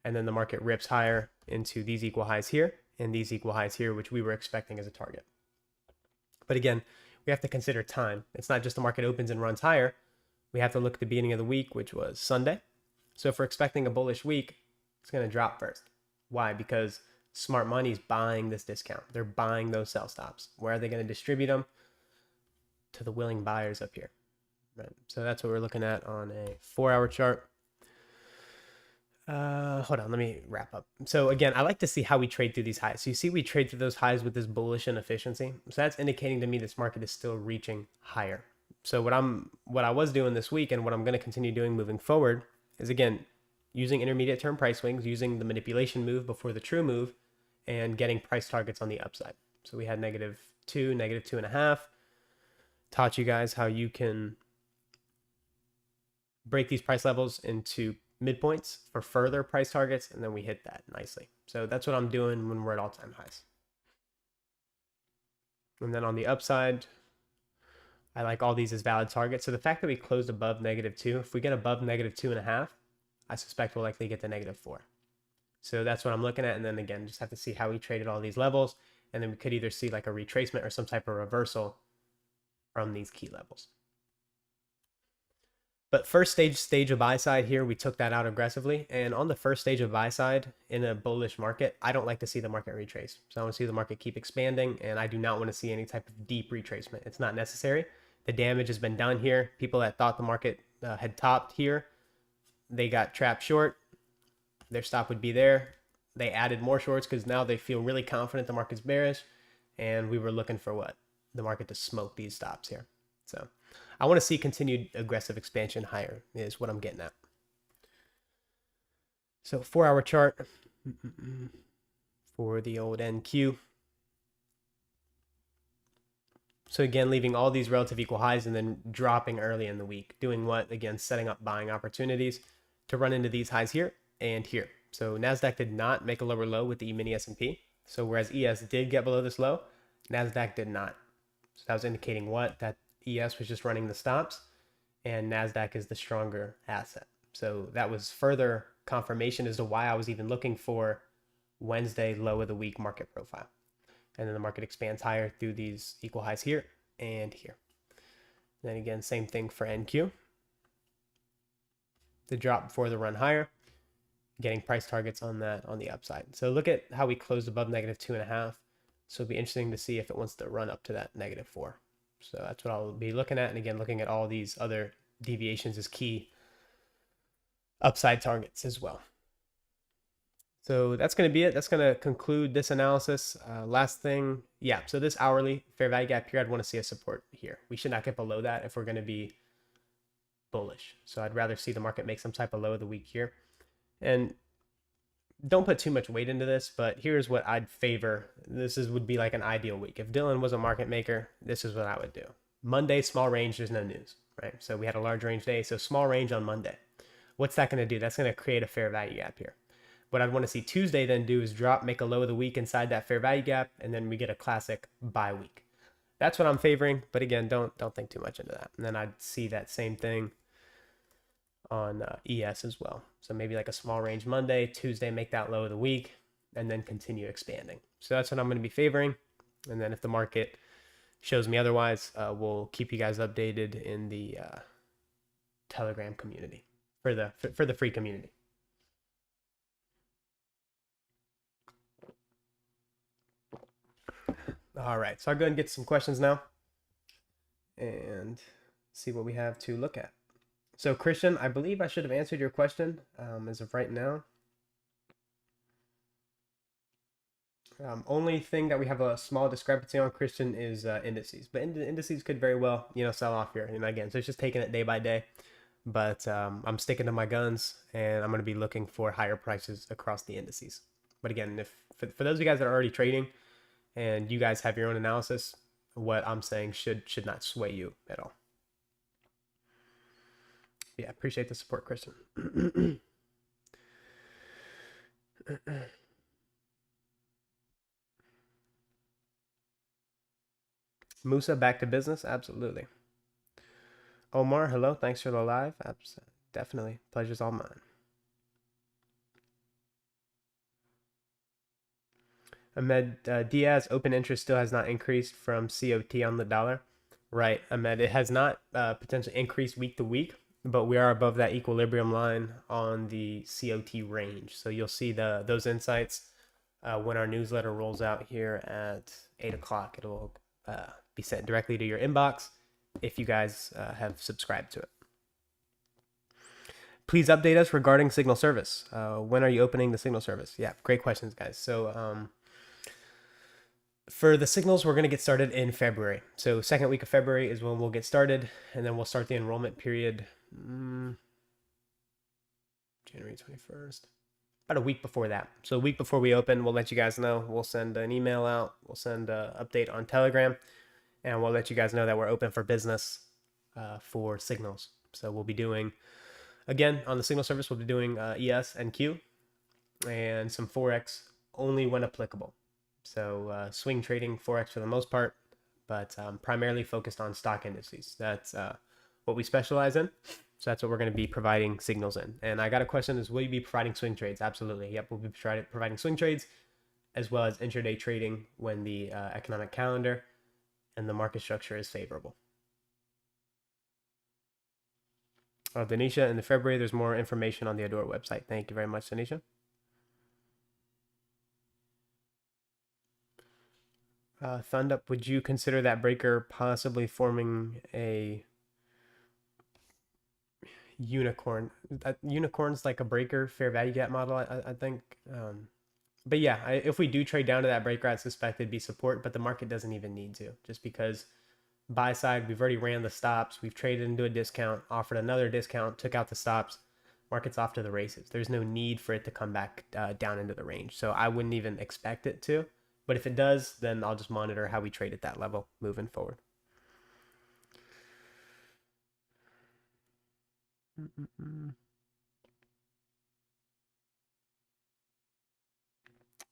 and then the market rips higher into these equal highs here and these equal highs here, which we were expecting as a target. But again, we have to consider time. It's not just the market opens and runs higher. We have to look at the beginning of the week, which was Sunday. So if we're expecting a bullish week, it's going to drop first. Why? Because smart money's buying this discount. They're buying those sell stops. Where are they going to distribute them? To the willing buyers up here. Right. So that's what we're looking at on a 4 hour chart. Hold on, let me wrap up. So again, I like to see how we trade through these highs. So you see we trade through those highs with this bullish inefficiency. So that's indicating to me this market is still reaching higher. So what I was doing this week and what I'm going to continue doing moving forward is, again, using intermediate term price swings, using the manipulation move before the true move, and getting price targets on the upside. So we had -2, -2.5. Taught you guys how you can break these price levels into midpoints for further price targets, and then we hit that nicely. So that's what I'm doing when we're at all-time highs. And then on the upside, I like all these as valid targets. So the fact that we closed above -2, if we get above -2.5, I suspect we'll likely get to -4. So that's what I'm looking at. And then again, just have to see how we traded all these levels. And then we could either see like a retracement or some type of reversal from these key levels. But first stage of buy side here, we took that out aggressively. And on the first stage of buy side in a bullish market, I don't like to see the market retrace. So I want to see the market keep expanding, and I do not want to see any type of deep retracement. It's not necessary. The damage has been done here. People that thought the market had topped here, they got trapped short. Their stop would be there. They added more shorts because now they feel really confident the market's bearish. And we were looking for what? The market to smoke these stops here. So I want to see continued aggressive expansion higher is what I'm getting at. So 4-hour chart for the old NQ. So again, leaving all these relative equal highs and then dropping early in the week. Doing what? Again, setting up buying opportunities to run into these highs here and here. So NASDAQ did not make a lower low with the E-mini S&P. So whereas ES did get below this low, NASDAQ did not. So that was indicating what? That ES was just running the stops and NASDAQ is the stronger asset. So that was further confirmation as to why I was even looking for Wednesday low of the week market profile. And then the market expands higher through these equal highs here and here. And then again, same thing for NQ. The drop before the run higher, getting price targets on that on the upside. So look at how we closed above -2.5. So it'll be interesting to see if it wants to run up to that -4. So that's what I'll be looking at. And again, looking at all these other deviations is key upside targets as well. So that's going to be it. That's going to conclude this analysis. Last thing, yeah, so this hourly fair value gap here, I'd want to see a support here. We should not get below that if we're going to be bullish. So I'd rather see the market make some type of low of the week here. And don't put too much weight into this, but here's what I'd favor. Would be like an ideal week. If Dylan was a market maker, this is what I would do. Monday, small range, there's no news, right? So we had a large range day, so small range on Monday. What's that going to do? That's going to create a fair value gap here. What I'd want to see Tuesday then do is drop, make a low of the week inside that fair value gap, and then we get a classic buy week. That's what I'm favoring, but again, don't think too much into that. And then I'd see that same thing on ES as well. So maybe like a small range Monday, Tuesday, make that low of the week, and then continue expanding. So that's what I'm going to be favoring. And then if the market shows me otherwise, we'll keep you guys updated in the Telegram community for the free community. All right, so I'll go ahead and get some questions now and see what we have to look at. So Christian, I believe I should have answered your question as of right now. Only thing that we have a small discrepancy on, Christian, is indices. But indices could very well, sell off here. And again, so it's just taking it day by day. But I'm sticking to my guns, and I'm going to be looking for higher prices across the indices. But again, if for those of you guys that are already trading, and you guys have your own analysis, what I'm saying should not sway you at all. Yeah, appreciate the support, Christian. Musa, back to business? Absolutely. Omar, hello. Thanks for the live. Definitely. Pleasure's all mine. Ahmed Diaz, open interest still has not increased from COT on the dollar. Right, Ahmed, it has not potentially increased week to week, but we are above that equilibrium line on the COT range. So you'll see those insights when our newsletter rolls out here at 8 o'clock. It'll be sent directly to your inbox if you guys have subscribed to it. Please update us regarding signal service. When are you opening the signal service? Yeah, great questions, guys. So for the signals, we're going to get started in February. So second week of February is when we'll get started, and then we'll start the enrollment period January 21st. About a week before that. So a week before we open, we'll let you guys know. We'll send an email out. We'll send an update on Telegram, and we'll let you guys know that we're open for business for signals. So we'll be doing, again, on the signal service, we'll be doing ES and Q and some Forex only when applicable. So swing trading, Forex for the most part, but primarily focused on stock indices. That's what we specialize in. So that's what we're going to be providing signals in. And I got a question is, will you be providing swing trades? Absolutely. Yep, we'll be providing swing trades as well as intraday trading when the economic calendar and the market structure is favorable. Denisha, in the February, there's more information on the Adora website. Thank you very much, Denisha. Thundup, would you consider that breaker possibly forming a unicorn? Unicorn's like a breaker fair value gap model, I think. But yeah, if we do trade down to that breaker, I suspect it'd be support, but the market doesn't even need to, just because buy side, we've already ran the stops, we've traded into a discount, offered another discount, took out the stops, market's off to the races. There's no need for it to come back down into the range. So I wouldn't even expect it to. But if it does, then I'll just monitor how we trade at that level moving forward.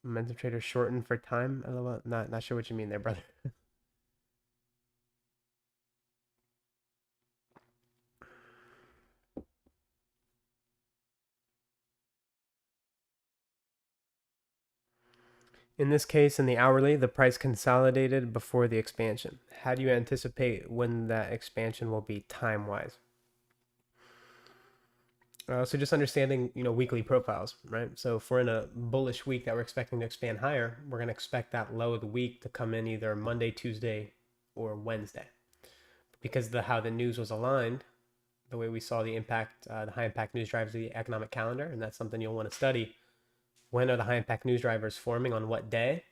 Momentum trader shortened for time. Not sure what you mean there, brother. In this case, in the hourly, the price consolidated before the expansion. How do you anticipate when that expansion will be time-wise? So just understanding, weekly profiles, right? So if we're in a bullish week that we're expecting to expand higher, we're going to expect that low of the week to come in either Monday, Tuesday, or Wednesday. Because of how the news was aligned, the way we saw the impact, the high impact news drivers of the economic calendar, and that's something you'll want to study. When are the high impact news drivers forming on what day?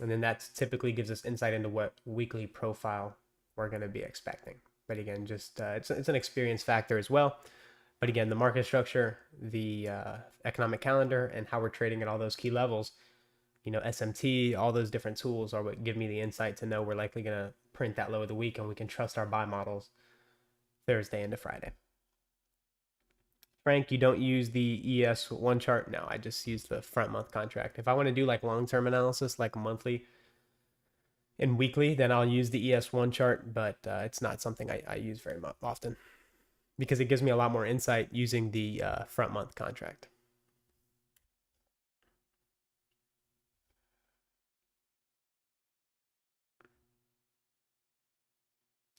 And then that typically gives us insight into what weekly profile we're going to be expecting. But again, just it's an experience factor as well. But again, the market structure, the economic calendar, and how we're trading at all those key levels, SMT, all those different tools are what give me the insight to know we're likely going to print that low of the week, and we can trust our buy models Thursday into Friday. Frank, you don't use the ES1 chart? No, I just use the front month contract. If I want to do like long-term analysis, like monthly and weekly, then I'll use the ES1 chart, but it's not something I use very often because it gives me a lot more insight using the front month contract.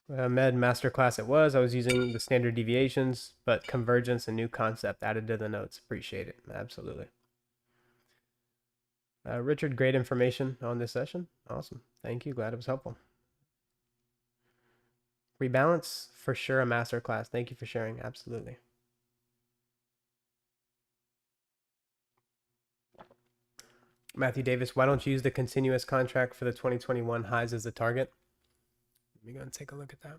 Med masterclass it was. I was using the standard deviations, but convergence and new concept added to the notes. Appreciate it. Absolutely. Richard, great information on this session. Awesome. Thank you. Glad it was helpful. Rebalance, for sure, a masterclass. Thank you for sharing. Absolutely. Matthew Davis, why don't you use the continuous contract for the 2021 highs as a target? Let me go and take a look at that.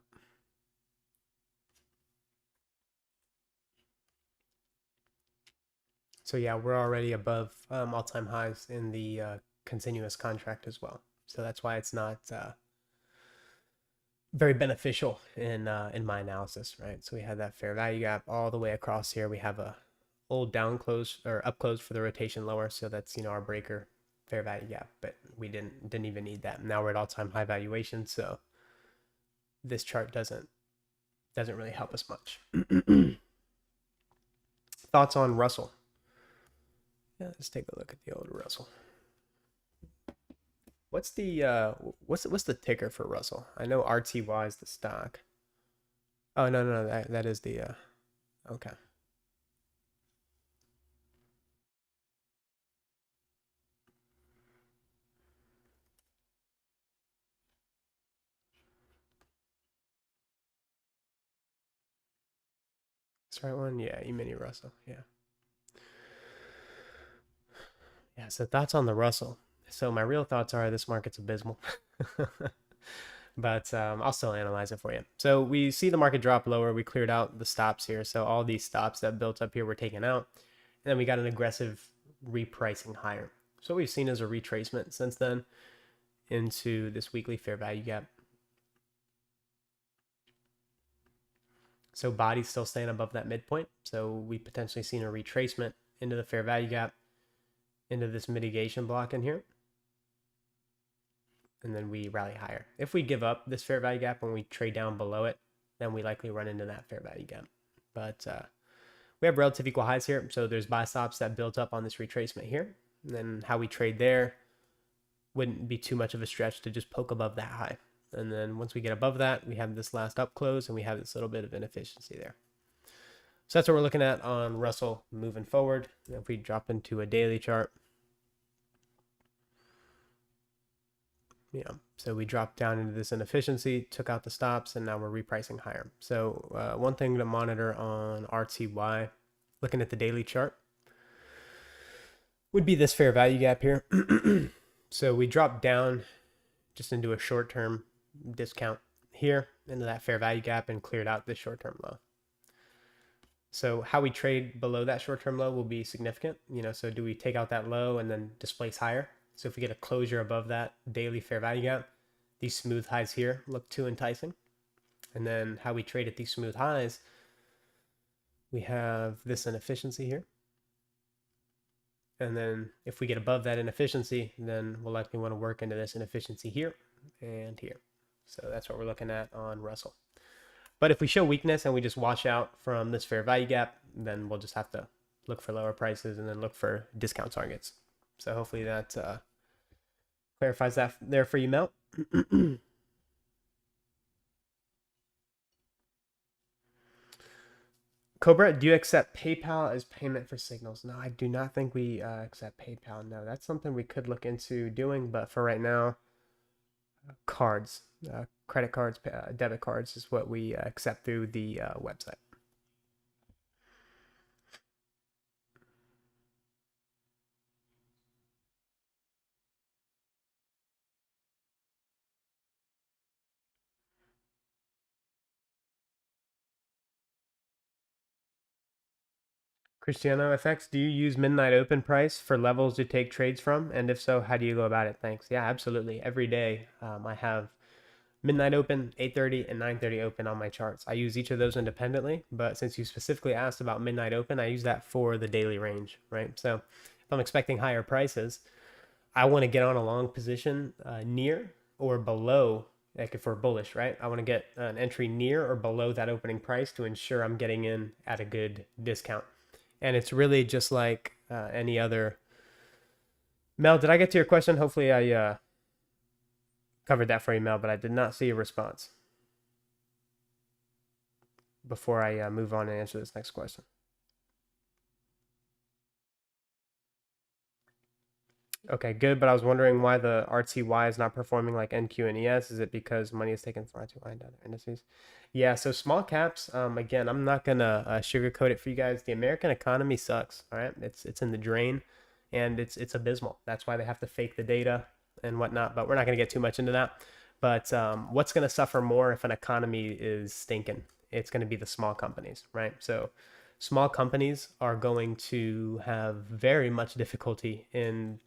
So yeah, we're already above all-time highs in the continuous contract as well. So that's why it's not very beneficial in my analysis, right? So we had that fair value gap all the way across here. We have a old down close or up close for the rotation lower. So that's, our breaker fair value gap, but we didn't even need that. Now we're at all-time high valuation. So this chart doesn't really help us much. Thoughts on Russell? Yeah, let's take a look at the old Russell. What's the what's the ticker for Russell? I know RTY is the stock. Oh no, that is the okay. That's the right one. Yeah, E-mini Russell. Yeah. Yeah. So thoughts on the Russell. So my real thoughts are this market's abysmal. But I'll still analyze it for you. So we see the market drop lower. We cleared out the stops here. So all these stops that built up here were taken out. And then we got an aggressive repricing higher. So what we've seen is a retracement since then into this weekly fair value gap. So body's still staying above that midpoint. So we potentially seen a retracement into the fair value gap, into this mitigation block in here. And then we rally higher. If we give up this fair value gap when we trade down below it, then we likely run into that fair value gap. But we have relative equal highs here. So there's buy stops that built up on this retracement here. And then how we trade there wouldn't be too much of a stretch to just poke above that high. And then once we get above that, we have this last up close and we have this little bit of inefficiency there. So that's what we're looking at on Russell moving forward. If we drop into a daily chart, so we dropped down into this inefficiency, took out the stops, and now we're repricing higher. So one thing to monitor on RTY, looking at the daily chart, would be this fair value gap here. So we dropped down just into a short-term discount here into that fair value gap and cleared out this short-term low. So how we trade below that short-term low will be significant. So do we take out that low and then displace higher? So if we get a closure above that daily fair value gap, these smooth highs here look too enticing. And then how we trade at these smooth highs, we have this inefficiency here. And then if we get above that inefficiency, then we'll likely want to work into this inefficiency here and here. So that's what we're looking at on Russell. But if we show weakness and we just wash out from this fair value gap, then we'll just have to look for lower prices and then look for discount targets. So hopefully that clarifies that there for you, Mel. Cobra, do you accept PayPal as payment for signals? No, I do not think we accept PayPal. No, that's something we could look into doing, but for right now, cards, credit cards, debit cards is what we accept through the website. Cristiano FX, do you use midnight open price for levels to take trades from? And if so, how do you go about it? Thanks. Yeah, absolutely. Every day I have midnight open, 8:30 and 9:30 open on my charts. I use each of those independently, but since you specifically asked about midnight open, I use that for the daily range, right? So if I'm expecting higher prices, I want to get on a long position near or below, like if we're bullish, right? I want to get an entry near or below that opening price to ensure I'm getting in at a good discount. And it's really just like any other. Mel, did I get to your question? Hopefully I covered that for you, Mel, but I did not see a response before I move on and answer this next question. Okay, good, but I was wondering why the RTY is not performing like NQ and ES. Is it because money is taken far too high down the indices? Yeah, so small caps, again, I'm not gonna sugarcoat it for you guys. The American economy sucks, all right? It's in the drain, and it's abysmal. That's why they have to fake the data and whatnot, but we're not gonna get too much into that. But what's gonna suffer more if an economy is stinking? It's gonna be the small companies, right? So small companies are going to have very much difficulty in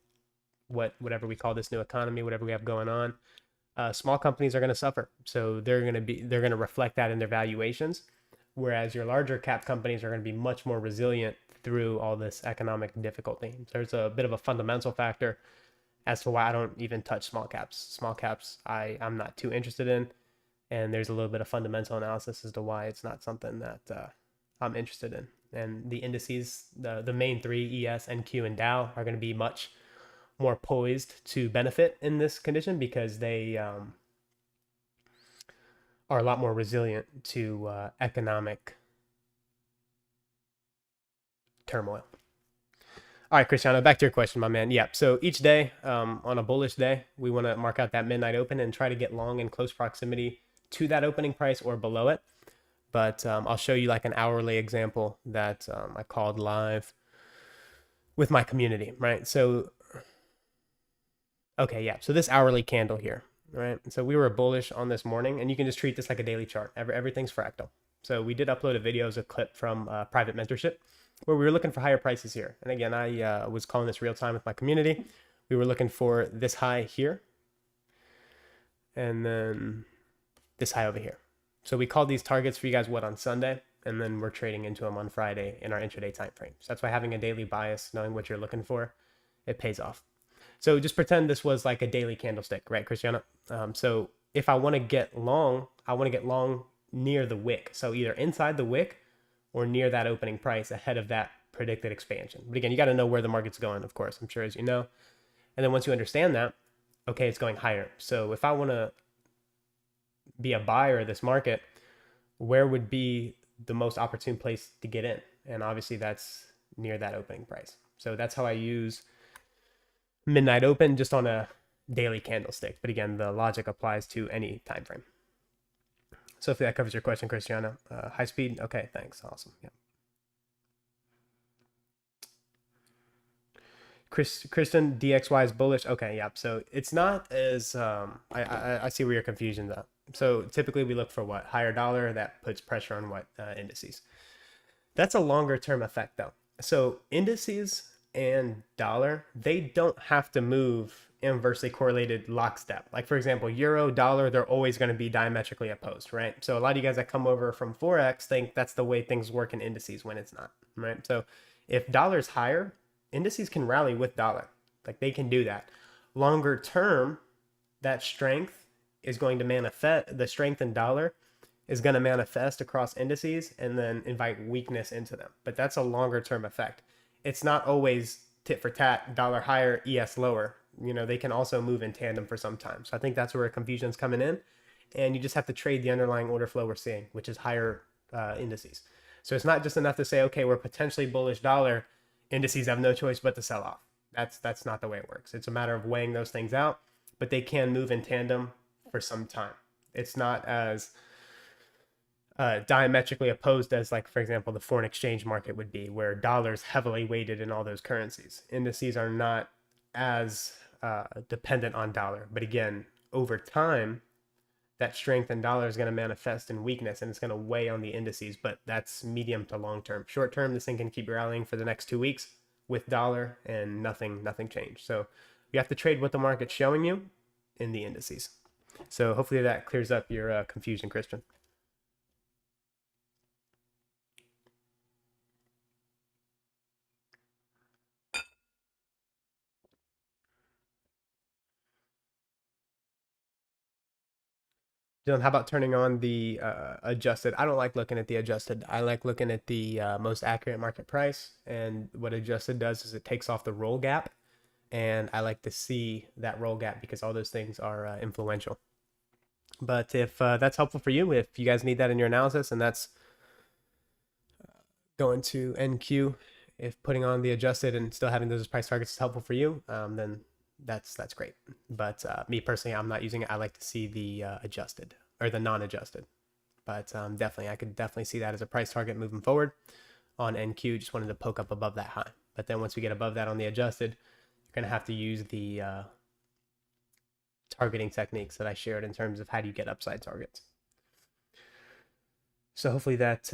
whatever we call this new economy, whatever we have going on. Small companies are going to suffer, so they're going to reflect that in their valuations, whereas your larger cap companies are going to be much more resilient through all this economic difficulty. There's a bit of a fundamental factor as to why I don't even touch small caps. Small caps I'm not too interested in, and there's a little bit of fundamental analysis as to why it's not something that I'm interested in. And the indices, the main three, ES, NQ, and Dow, are going to be much more poised to benefit in this condition because they are a lot more resilient to economic turmoil. All right, Cristiano, back to your question, my man. Yeah, so each day on a bullish day, we want to mark out that midnight open and try to get long in close proximity to that opening price or below it. But I'll show you like an hourly example that I called live with my community, right? So okay, yeah. So this hourly candle here, right? So we were bullish on this morning, and you can just treat this like a daily chart. Everything's fractal. So we did upload a video as a clip from private mentorship where we were looking for higher prices here. And again, I was calling this real time with my community. We were looking for this high here and then this high over here. So we called these targets for you guys, on Sunday, and then we're trading into them on Friday in our intraday time frame. So that's why having a daily bias, knowing what you're looking for, it pays off. So just pretend this was like a daily candlestick, right, Cristiano? So if I want to get long, I want to get long near the wick. So either inside the wick or near that opening price ahead of that predicted expansion. But again, you got to know where the market's going, of course, I'm sure, as you know. And then once you understand that, okay, it's going higher. So if I want to be a buyer of this market, where would be the most opportune place to get in? And obviously that's near that opening price. So that's how I use midnight open, just on a daily candlestick. But again, the logic applies to any time frame. So if that covers your question, Christiana. High speed, okay, thanks, awesome. Yeah. Kristen, DXY is bullish. Okay, yeah. So it's not as I see where your confusion's at. So typically we look for what? Higher dollar, that puts pressure on what? Indices. That's a longer term effect though. So indices and dollar, they don't have to move inversely correlated lockstep. Like for example, euro, dollar, they're always going to be diametrically opposed, right? So a lot of you guys that come over from Forex think that's the way things work in indices when it's not, right? So if dollar's higher, indices can rally with dollar. Like they can do that. Longer term, that strength is going to manifest, the strength in dollar is going to manifest across indices and then invite weakness into them. But that's a longer term effect. It's not always tit for tat, dollar higher, ES lower. You know, they can also move in tandem for some time. So I think that's where confusion's coming in. And you just have to trade the underlying order flow we're seeing, which is higher indices. So it's not just enough to say, okay, we're potentially bullish dollar. Indices have no choice but to sell off. That's not the way it works. It's a matter of weighing those things out, but they can move in tandem for some time. It's not as diametrically opposed as, like, for example, the foreign exchange market would be, where dollars heavily weighted in all those currencies. Indices are not as dependent on dollar. But again, over time, that strength in dollar is going to manifest in weakness and it's going to weigh on the indices, but that's medium to long term. Short term, this thing can keep rallying for the next 2 weeks with dollar and nothing changed. So you have to trade what the market's showing you in the indices. So hopefully that clears up your confusion, Christian. Dylan, how about turning on the adjusted? I don't like looking at the adjusted. I like looking at the most accurate market price. And what adjusted does is it takes off the roll gap. And I like to see that roll gap because all those things are influential. But if that's helpful for you, if you guys need that in your analysis, and that's going to NQ, if putting on the adjusted and still having those as price targets is helpful for you, then that's great. But me personally, I'm not using it. I like to see the adjusted or the non-adjusted. But definitely, I could definitely see that as a price target moving forward on NQ. Just wanted to poke up above that high. But then once we get above that on the adjusted, you're going to have to use the targeting techniques that I shared in terms of how do you get upside targets. So hopefully that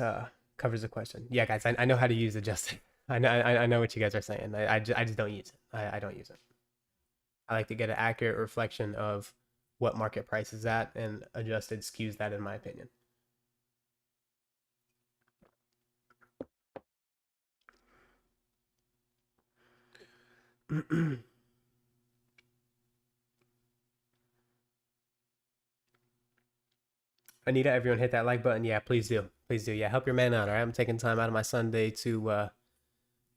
covers the question. Yeah, guys, I know how to use adjusted. I know what you guys are saying. I just don't use it. I don't use it. I like to get an accurate reflection of what market price is at, and adjusted skews that in my opinion. Anita, everyone hit that like button. Yeah, please do. Please do. Yeah, help your man out. All right. I'm taking time out of my Sunday to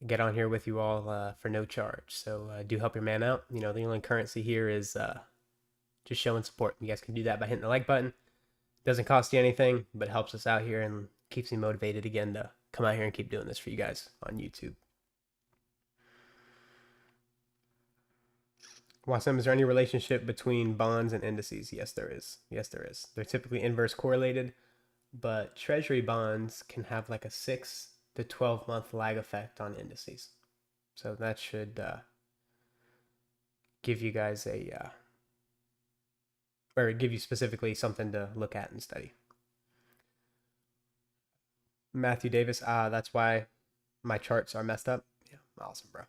get on here with you all for no charge. So do help your man out. You know, the only currency here is just showing support. You guys can do that by hitting the like button. Doesn't cost you anything, but helps us out here and keeps me motivated again to come out here and keep doing this for you guys on YouTube. Wasem, is there any relationship between bonds and indices? Yes, there is. Yes, there is. They're typically inverse correlated, but treasury bonds can have like a 6 to 12 month lag effect on indices. So that should give you guys or give you specifically something to look at and study. Matthew Davis, that's why my charts are messed up. Yeah, awesome, bro.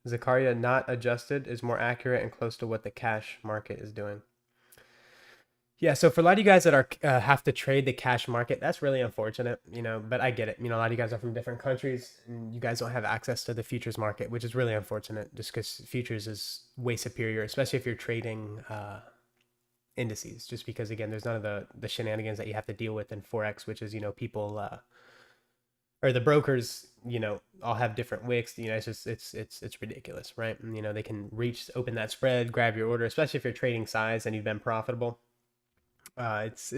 Zakaria, not adjusted, is more accurate and close to what the cash market is doing. Yeah, so for a lot of you guys that are have to trade the cash market, that's really unfortunate, you know, but I get it. You know, a lot of you guys are from different countries and you guys don't have access to the futures market, which is really unfortunate just because futures is way superior, especially if you're trading indices, just because again, there's none of the shenanigans that you have to deal with in Forex, which is, people or the brokers, all have different wicks. It's just it's ridiculous, right? And, they can open that spread, grab your order, especially if you're trading size and you've been profitable. It's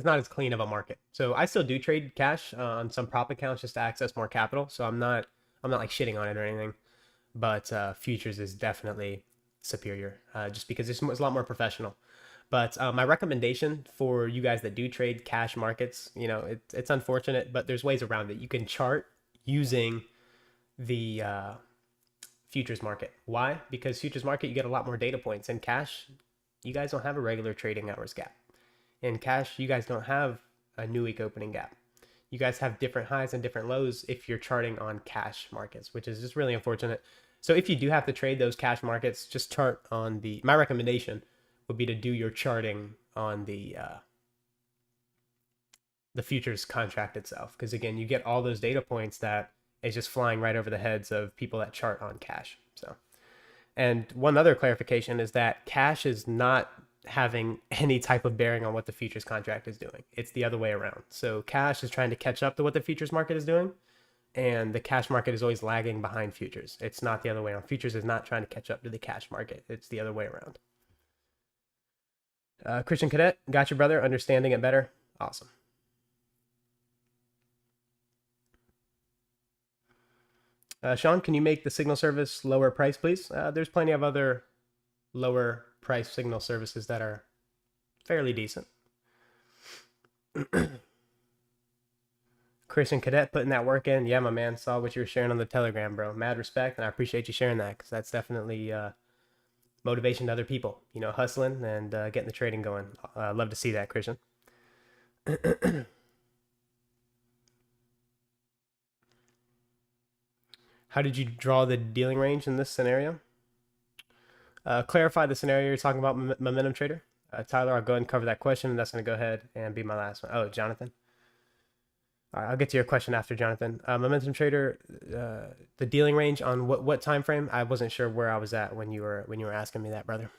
not as clean of a market. So I still do trade cash on some prop accounts just to access more capital. So I'm not like shitting on it or anything, but futures is definitely superior, just because it's a lot more professional. But my recommendation for you guys that do trade cash markets, it's unfortunate, but there's ways around it. You can chart using the futures market. Why? Because futures market, you get a lot more data points. In cash, you guys don't have a regular trading hours gap. In cash, you guys don't have a new week opening gap. You guys have different highs and different lows if you're charting on cash markets, which is just really unfortunate. So if you do have to trade those cash markets, just chart on my recommendation would be to do your charting on the futures contract itself. Because again, you get all those data points that is just flying right over the heads of people that chart on cash. So, and one other clarification is that cash is not having any type of bearing on what the futures contract is doing. It's the other way around. So cash is trying to catch up to what the futures market is doing, and the cash market is always lagging behind futures. It's not the other way around. Futures is not trying to catch up to the cash market. It's the other way around. Christian Cadet, got you, brother. Understanding it better. Awesome. Sean, can you make the signal service lower price, please? There's plenty of other lower price signal services that are fairly decent. Christian Cadet putting that work in. Yeah, my man, saw what you were sharing on the Telegram, bro. Mad respect, and I appreciate you sharing that, because that's definitely motivation to other people, hustling and getting the trading going. Love to see that, Christian. How did you draw the dealing range in this scenario? Clarify the scenario you're talking about, momentum trader. Tyler, I'll go ahead and cover that question, and that's going to go ahead and be my last one. Oh, Jonathan. All right, I'll get to your question after, Jonathan. Momentum trader, the dealing range on what time frame? I wasn't sure where I was at when you were asking me that, brother.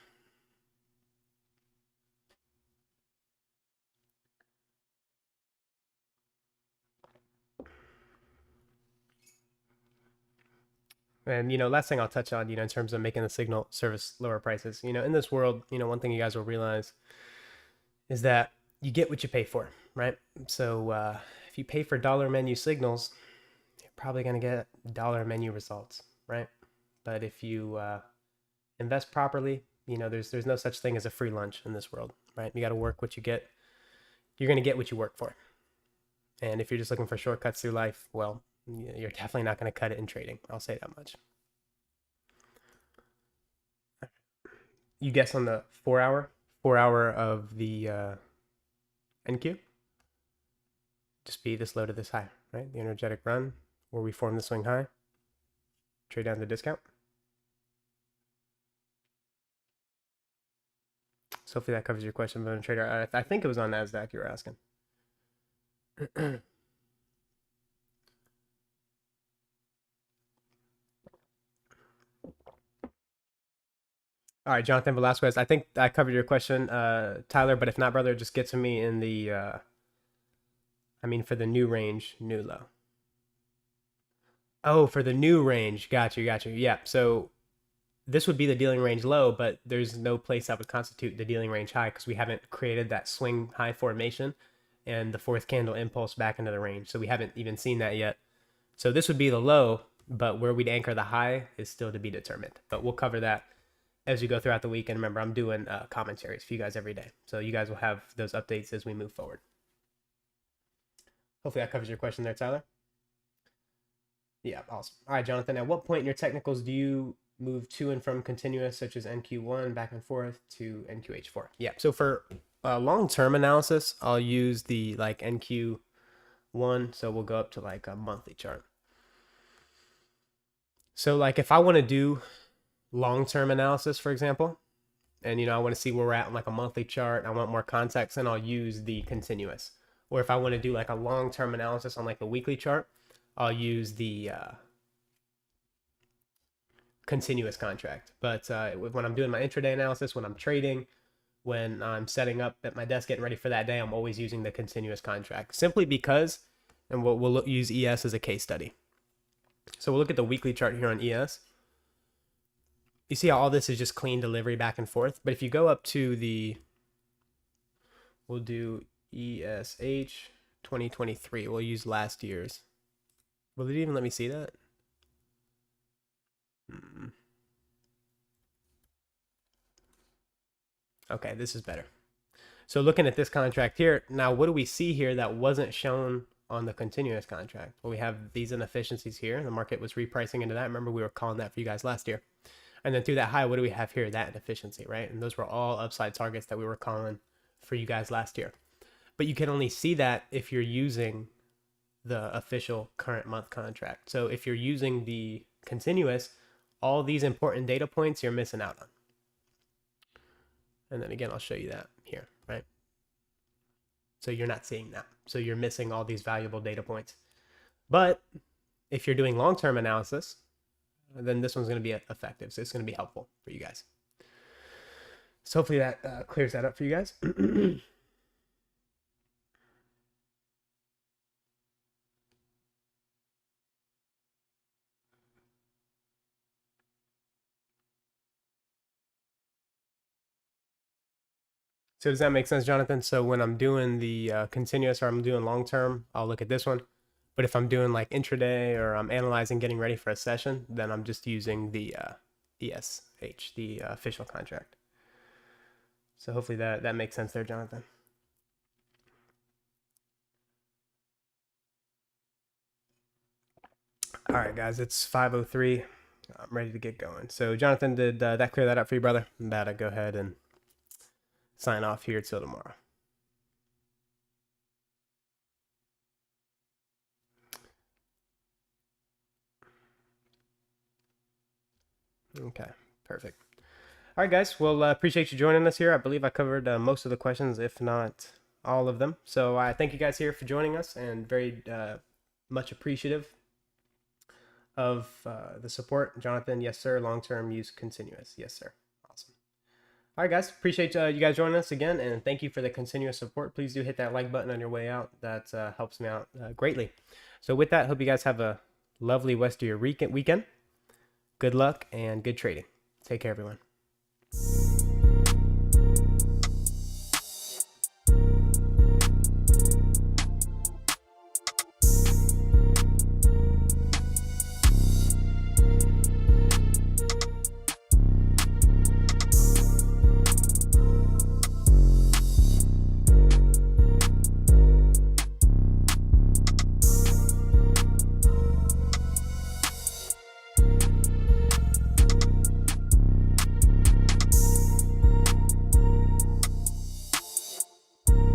And last thing I'll touch on, in terms of making the signal service lower prices, in this world, one thing you guys will realize is that you get what you pay for, right? So if you pay for dollar menu signals, you're probably going to get dollar menu results, right? But if you invest properly, there's no such thing as a free lunch in this world, right? You got to work what you get. You're going to get what you work for. And if you're just looking for shortcuts through life, well, you're definitely not going to cut it in trading. I'll say that much. You guess on the 4 hour of the NQ? Just be this low to this high, right? The energetic run where we form the swing high, trade down to discount. So hopefully that covers your question, Moon Trader. I think it was on NASDAQ you were asking. All right, Jonathan Velasquez. I think I covered your question, Tyler, but if not, brother, just get to me in the, for the new range, new low. Oh, for the new range. Got you. Yeah, so this would be the dealing range low, but there's no place that would constitute the dealing range high because we haven't created that swing high formation and the fourth candle impulse back into the range. So we haven't even seen that yet. So this would be the low, but where we'd anchor the high is still to be determined. But we'll cover that as we go throughout the week. And remember, I'm doing commentaries for you guys every day. So you guys will have those updates as we move forward. Hopefully that covers your question there, Tyler. Yeah, awesome. All right, Jonathan, at what point in your technicals do you move to and from continuous, such as NQ1 back and forth to NQH4? Yeah, so for long-term analysis, I'll use the NQ1. So we'll go up to a monthly chart. So if I want to do long-term analysis, for example, and I want to see where we're at on a monthly chart, I want more context, and I'll use the continuous. Or if I want to do a long-term analysis on the weekly chart, I'll use the continuous contract. But when I'm doing my intraday analysis, when I'm trading, when I'm setting up at my desk getting ready for that day, I'm always using the continuous contract simply because, and we'll use ES as a case study. So we'll look at the weekly chart here on ES. You see how all this is just clean delivery back and forth. But if you go up to the, we'll do ESH 2023. We'll use last year's. Will it even let me see that? Okay, this is better. So looking at this contract here, now what do we see here that wasn't shown on the continuous contract? Well, we have these inefficiencies here. The market was repricing into that. Remember, we were calling that for you guys last year. And then through that high, what do we have here? That inefficiency, right? And those were all upside targets that we were calling for you guys last year. But you can only see that if you're using the official current month contract. So if you're using the continuous, all these important data points you're missing out on. And then again, I'll show you that here, right? So you're not seeing that. So you're missing all these valuable data points. But if you're doing long-term analysis, then this one's going to be effective. So it's going to be helpful for you guys. So hopefully that clears that up for you guys. So does that make sense, Jonathan? So when I'm doing the continuous or I'm doing long-term, I'll look at this one. But if I'm doing like intraday or I'm analyzing, getting ready for a session, then I'm just using the ESH, the official contract. So hopefully that makes sense there, Jonathan. All right, guys, it's 5:03. I'm ready to get going. So Jonathan, did that clear that up for you, brother? I'm about to go ahead and sign off here till tomorrow. Okay, perfect. All right, guys. Well, appreciate you joining us here. I believe I covered most of the questions, if not all of them. So I thank you guys here for joining us and very much appreciative of the support. Jonathan, yes, sir. Long-term use continuous. Yes, sir. Awesome. All right, guys. Appreciate you guys joining us again, and thank you for the continuous support. Please do hit that like button on your way out. That helps me out greatly. So with that, hope you guys have a lovely rest of your weekend. Good luck and good trading. Take care, everyone.